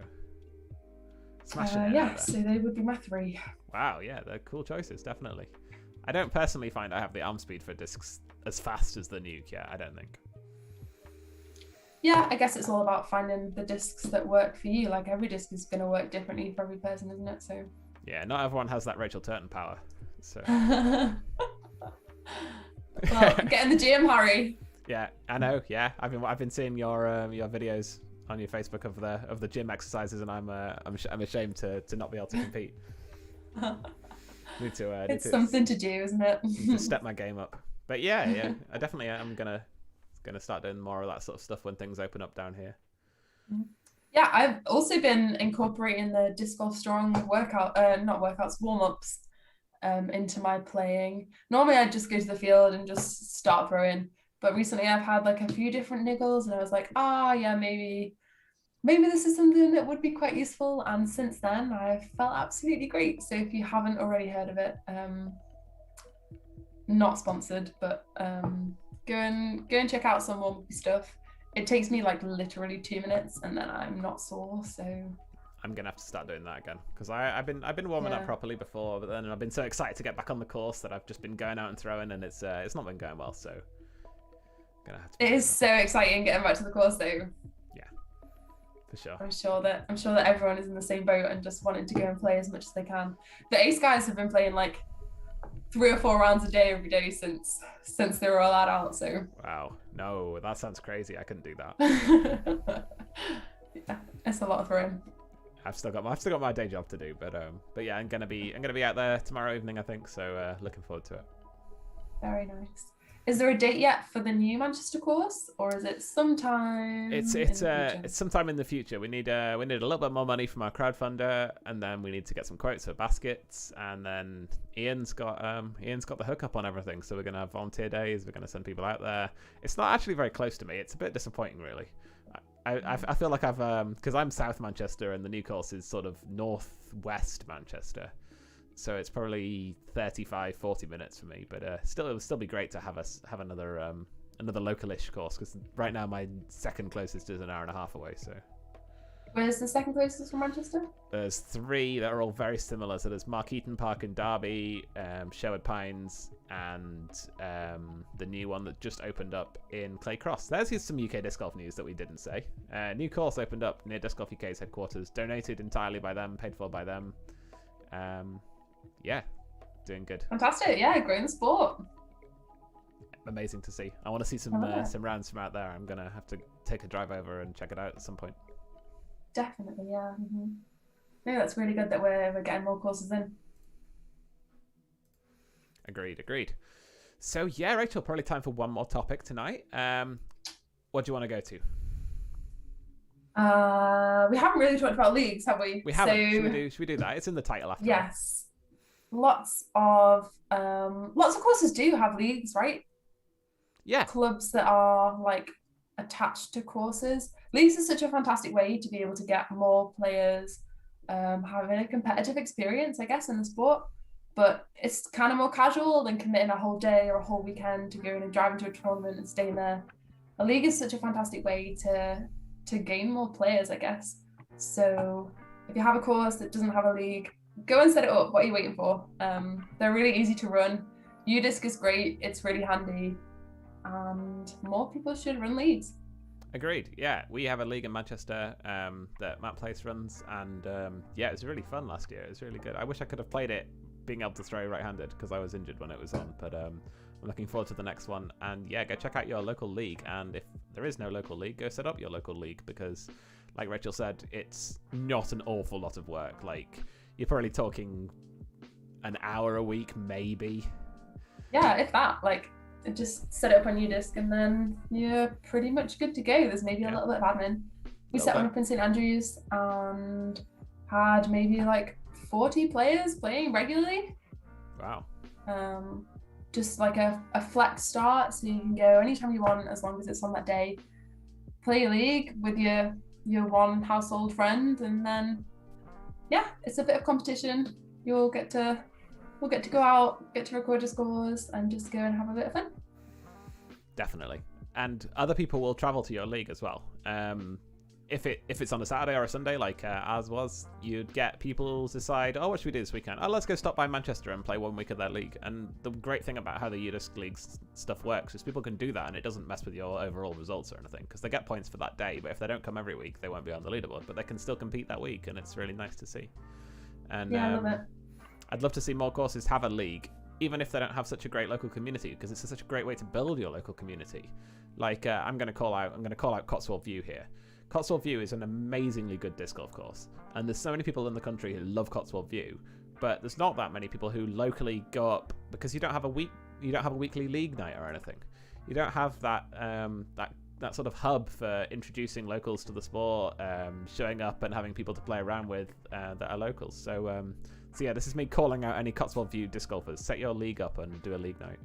smashing it. Yeah, so they would be my 3. Wow, yeah, they're cool choices, definitely. I don't personally find I have the arm speed for discs as fast as the Nuke yet, I don't think. Yeah, I guess it's all about finding the discs that work for you. Like every disc is going to work differently for every person, isn't it? So yeah, not everyone has that Rachel Turton power. So well, get in the gym, Harry. Yeah, I know. Yeah, I've been seeing your videos on your Facebook of the gym exercises, and I'm ashamed to not be able to compete. It's something to do, isn't it? Need to step my game up. But yeah, I definitely am gonna start doing more of that sort of stuff when things open up down here. Yeah, I've also been incorporating the disc golf strong warm-ups into my playing. Normally I'd just go to the field and just start throwing, but recently I've had like a few different niggles, and I was like, yeah, maybe this is something that would be quite useful. And since then I've felt absolutely great. So if you haven't already heard of it, not sponsored, but go and check out some warm stuff. It takes me like literally 2 minutes, and then I'm not sore. So I'm gonna have to start doing that again, because I've been warming up properly before, but then I've been so excited to get back on the course that I've just been going out and throwing, and it's not been going well. So gonna have to. It is so exciting getting back to the course, though. Yeah, for sure. I'm sure that everyone is in the same boat and just wanting to go and play as much as they can. The Ace guys have been playing like 3 or 4 rounds a day every day since they were allowed out. So wow, no, that sounds crazy. I couldn't do that. Yeah, it's a lot of throwing. I've still got my day job to do, but yeah, I'm gonna be out there tomorrow evening, I think. So looking forward to it. Very nice. Is there a date yet for the new Manchester course, or is it sometime? It's sometime in the future. We need a little bit more money from our crowdfunder, and then we need to get some quotes for baskets, and then Ian's got the hookup on everything. So we're gonna have volunteer days. We're gonna send people out there. It's not actually very close to me. It's a bit disappointing, really. I feel like because I'm South Manchester and the new course is sort of northwest Manchester. So it's probably 35-40 minutes for me, but still, it would still be great to have another local-ish course, because right now my second closest is an hour and a half away. So where's the second closest from Manchester? There's 3 that are all very similar. So there's Mark Eaton Park in Derby, Sherwood Pines, and the new one that just opened up in Clay Cross. There's some UK disc golf news that we didn't say. New course opened up near Disc Golf UK's headquarters, donated entirely by them, paid for by them. Yeah, doing good. Fantastic. Yeah, growing the sport. Amazing to see. I want to see some rounds from out there. I'm gonna have to take a drive over and check it out at some point. Definitely, yeah. No, that's really good that we're getting more courses in. Agreed. So yeah, Rachel, probably time for one more topic tonight. What do you want to go to? We haven't really talked about leagues, have we? We haven't. Should we do that? It's in the title after all. Yes. Lots of courses do have leagues, right? Yeah. Clubs that are like attached to courses. Leagues is such a fantastic way to be able to get more players having a competitive experience, I guess, in the sport. But it's kind of more casual than committing a whole day or a whole weekend to go in and drive into a tournament and staying there. A league is such a fantastic way to gain more players, I guess. So if you have a course that doesn't have a league, go and set it up. What are you waiting for? They're really easy to run. UDisc is great. It's really handy. And more people should run leagues. Agreed. Yeah, we have a league in Manchester that Matt Place runs, and yeah, it was really fun last year. It was really good. I wish I could have played it being able to throw right-handed because I was injured when it was on, but I'm looking forward to the next one. And yeah, go check out your local league, and if there is no local league, go set up your local league, because like Rachel said, it's not an awful lot of work. Like, you're probably talking an hour a week, maybe. Yeah, if that. Like, just set it up on UDisc and then you're pretty much good to go. There's maybe a little bit of admin. We set one up in St Andrews and had maybe like 40 players playing regularly. Wow. Just like a flex start, so you can go anytime you want as long as it's on that day. Play a league with your one household friend, and then yeah, it's a bit of competition. We'll get to go out, get to record your scores, and just go and have a bit of fun. Definitely. And other people will travel to your league as well. If it's on a Saturday or a Sunday, like ours was, you'd get people decide, oh, what should we do this weekend? Oh, let's go stop by Manchester and play 1 week of their league. And the great thing about how the UDisc leagues stuff works is people can do that, and it doesn't mess with your overall results or anything, because they get points for that day. But if they don't come every week, they won't be on the leaderboard. But they can still compete that week, and it's really nice to see. And yeah, I love it. I'd love to see more courses have a league, even if they don't have such a great local community, because it's such a great way to build your local community. Like I'm going to call out Cotswold View here. Cotswold View is an amazingly good disc golf course, and there's so many people in the country who love Cotswold View, but there's not that many people who locally go up, because you don't have a weekly league night or anything. You don't have that that sort of hub for introducing locals to the sport, showing up and having people to play around with that are locals. So yeah, this is me calling out any Cotswold View disc golfers. Set your league up and do a league night.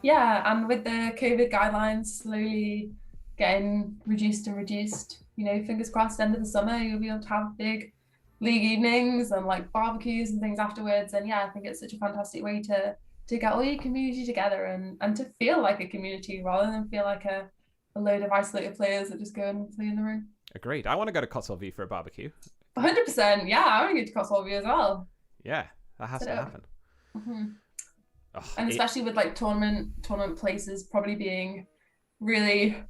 Yeah, and with the COVID guidelines slowly getting reduced, you know, fingers crossed, end of the summer you'll be able to have big league evenings and like barbecues and things afterwards. And yeah, I think it's such a fantastic way to get all your community together and to feel like a community rather than feel like a load of isolated players that just go and play in the room. Agreed. I want to go to Cotswold View for a barbecue. 100%. Yeah, I want to go to Cotswold View as well. Yeah, that has to happen. Mm-hmm. And especially with like tournament places probably being really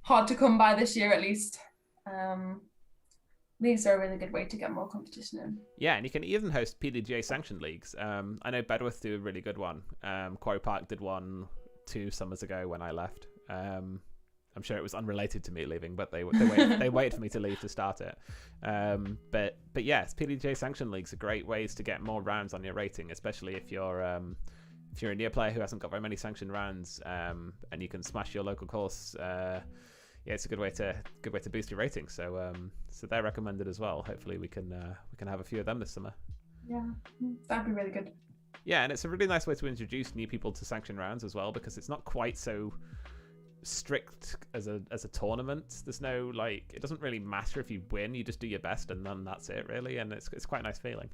hard to come by this year, at least. Leagues are a really good way to get more competition in. Yeah, and you can even host PDGA sanctioned leagues. I know Bedworth do a really good one. Quarry Park did one 2 summers ago when I left. I'm sure it was unrelated to me leaving, but they waited for me to leave to start it. But yes, PDGA sanctioned leagues are great ways to get more rounds on your rating, especially if you're a near player who hasn't got very many sanctioned rounds, and you can smash your local course. Yeah, it's a good way to boost your rating. So they're recommended as well. Hopefully we can have a few of them this summer. Yeah, that'd be really good. Yeah, and it's a really nice way to introduce new people to sanctioned rounds as well, because it's not quite so strict as a tournament. There's no, like, it doesn't really matter if you win, you just do your best and then that's it really, and it's quite a nice feeling.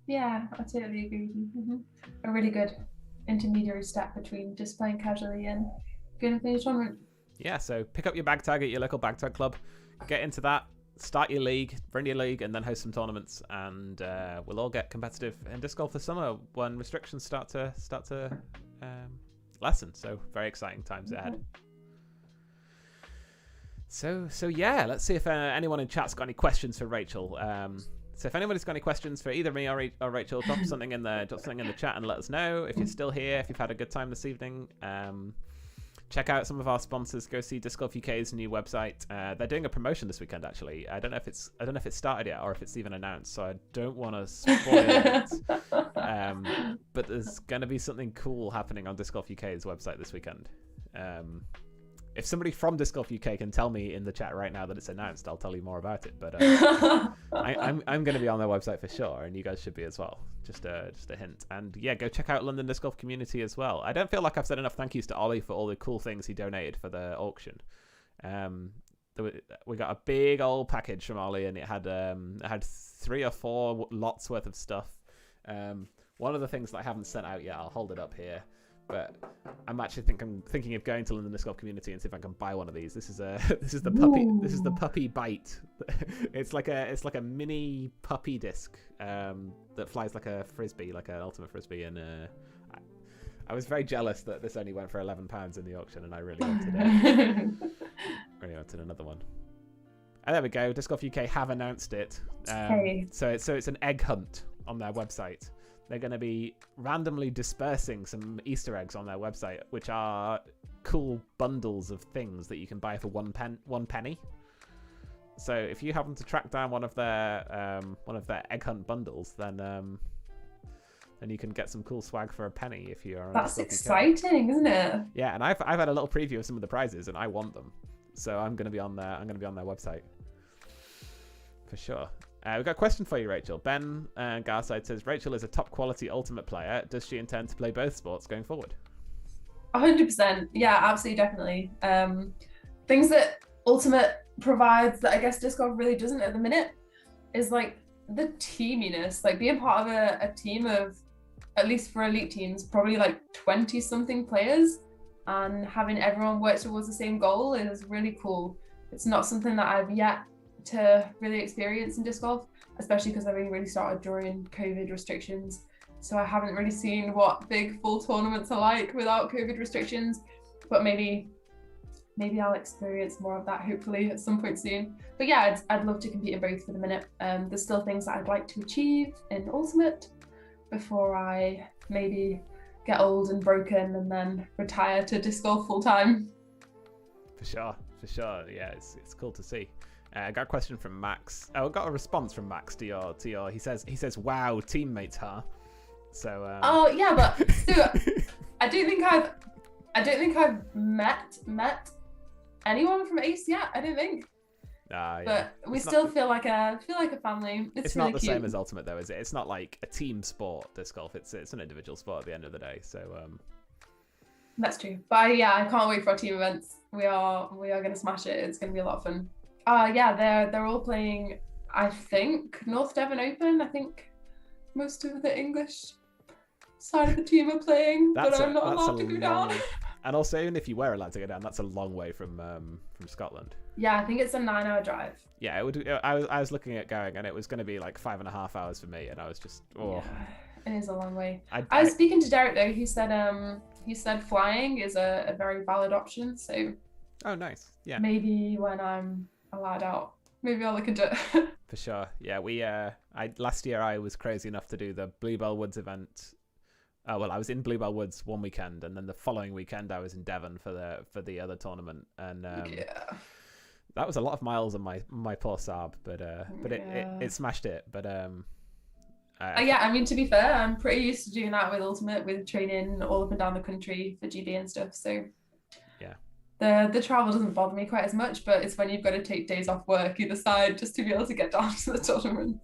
Yeah, I totally agree with you. Mm-hmm. A really good intermediary step between just playing casually and going to play a tournament. Yeah, so pick up your bag tag at your local bag tag club, get into that, start your league, run your league, and then host some tournaments, and we'll all get competitive in disc golf this summer when restrictions start to lessen. So very exciting times ahead. So yeah, let's see if anyone in chat's got any questions for Rachel. So if anybody's got any questions for either me or Rachel, drop something in the chat and let us know. If you're still here, if you've had a good time this evening, check out some of our sponsors. Go see Disc Golf UK's new website. They're doing a promotion this weekend, actually. I don't know if it's started yet or if it's even announced, so I don't want to spoil it. But but there's going to be something cool happening on Disc Golf UK's website this weekend. If somebody from Disc Golf UK can tell me in the chat right now that it's announced, I'll tell you more about it. But I'm going to be on their website for sure, and you guys should be as well. Just a hint. And yeah, go check out London Disc Golf Community as well. I don't feel like I've said enough thank yous to Ollie for all the cool things he donated for the auction. We got a big old package from Ollie, and it had 3 or 4 lots worth of stuff. One of the things that I haven't sent out yet, I'll hold it up here. But I'm actually thinking of going to London Disc Golf Community and see if I can buy one of these. This is the puppy bite. It's like a mini puppy disc that flies like a frisbee, like an ultimate frisbee. And I was very jealous that this only went for £11 in the auction, and I really wanted it. Really wanted another one. And there we go. Disc Golf UK have announced it. So it's an egg hunt on their website. They're going to be randomly dispersing some Easter eggs on their website, which are cool bundles of things that you can buy for one penny. So if you happen to track down one of their egg hunt bundles, then you can get some cool swag for a penny if you are. That's exciting, isn't it? Yeah, and I've had a little preview of some of the prizes, and I want them. So I'm going to be on their website for sure. We've got a question for you, Rachel. Ben Garside says, Rachel is a top quality Ultimate player. Does she intend to play both sports going forward? 100%. Yeah, absolutely, definitely. Things that Ultimate provides that I guess Disc Golf really doesn't at the minute is like the teaminess. Like being part of a team of, at least for elite teams, probably like 20 something players, and having everyone work towards the same goal is really cool. It's not something that I've yet to really experience in disc golf, especially because I've only really started during COVID restrictions. So I haven't really seen what big full tournaments are like without COVID restrictions, but maybe I'll experience more of that hopefully at some point soon. But yeah, I'd love to compete in both for the minute. There's still things that I'd like to achieve in Ultimate before I maybe get old and broken and then retire to disc golf full time. For sure. Yeah, it's cool to see. I got a question from Max. I got a response from Max to your. He says, "Wow, teammates, huh?" So. Oh yeah, but so I don't think I've met anyone from Ace yet. I don't think. Yeah. But we still feel like a family. It's really not the cute. same as Ultimate though, is it? It's not like a team sport, disc golf. It's an individual sport at the end of the day. So. That's true. But yeah, I can't wait for our team events. We are gonna smash it. It's gonna be a lot of fun. Yeah, they're all playing, I think, North Devon Open. I think most of the English side of the team are playing, but I'm not allowed to go down. And also, even if you were allowed to go down, that's a long way from Scotland. Yeah, I think it's a 9-hour drive. Yeah, it would. I was looking at going, and it was going to be like 5.5 hours for me, and I was just, oh. Yeah, it is a long way. I was speaking to Derek though. He said flying is a very valid option. So. Oh, nice. Yeah. Maybe when I'm allowed out, maybe I'll look into it. For sure. Yeah, last year I was crazy enough to do the Bluebell Woods event. I was in Bluebell Woods one weekend, and then the following weekend I was in Devon for the other tournament, and that was a lot of miles on my poor Saab, but it smashed it. But yeah, I mean, to be fair, I'm pretty used to doing that with Ultimate, with training all up and down the country for GB and stuff. So yeah, the travel doesn't bother me quite as much, but it's when you've got to take days off work either side just to be able to get down to the tournament.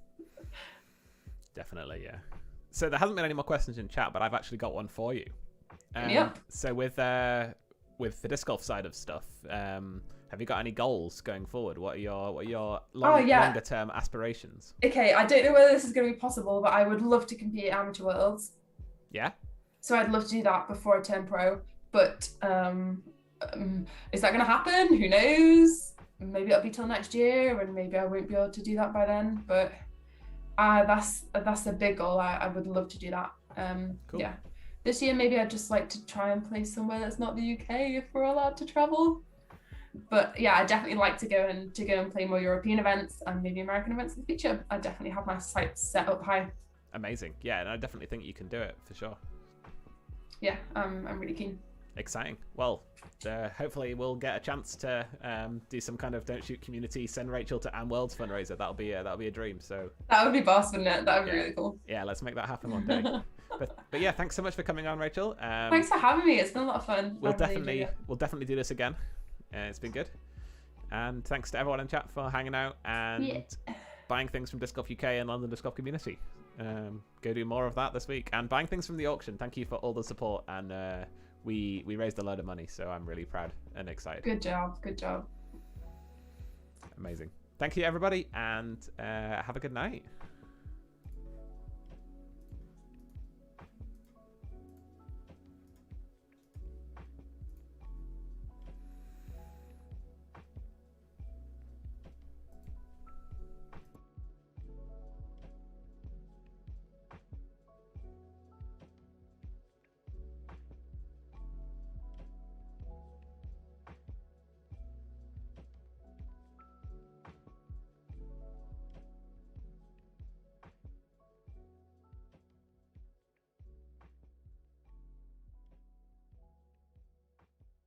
Definitely, yeah. So there hasn't been any more questions in chat, but I've actually got one for you. Yep. So with the disc golf side of stuff, have you got any goals going forward? What are your longer term aspirations? Okay, I don't know whether this is going to be possible, but I would love to compete at Amateur Worlds. Yeah. So I'd love to do that before I turn pro, but is that going to happen? Who knows? Maybe it'll be till next year, and maybe I won't be able to do that by then. But that's a big goal. I would love to do that. Cool. Yeah. This year, maybe I'd just like to try and play somewhere that's not the UK if we're allowed to travel. But yeah, I definitely like to go and play more European events and maybe American events in the future. I definitely have my sights set up high. Amazing. Yeah, and I definitely think you can do it for sure. Yeah, I'm really keen. Exciting. Well, hopefully we'll get a chance to do some kind of Don't Shoot community, send Rachel to Am World's fundraiser. That'll be a dream. So That would be boss, wouldn't it? That would be Yeah. really cool. yeah, let's make that happen one day. But yeah, thanks so much for coming on, Rachel. Thanks for having me. It's been a lot of fun. We'll I really enjoyed definitely do this again. It's been good. And thanks to everyone in chat for hanging out and buying things from Disc Golf UK and London Disc Golf community. Go do more of that this week, and buying things from the auction. Thank you for all the support, and we raised a load of money, so I'm really proud and excited. Good job. Good job. Amazing. Thank you, everybody, and have a good night.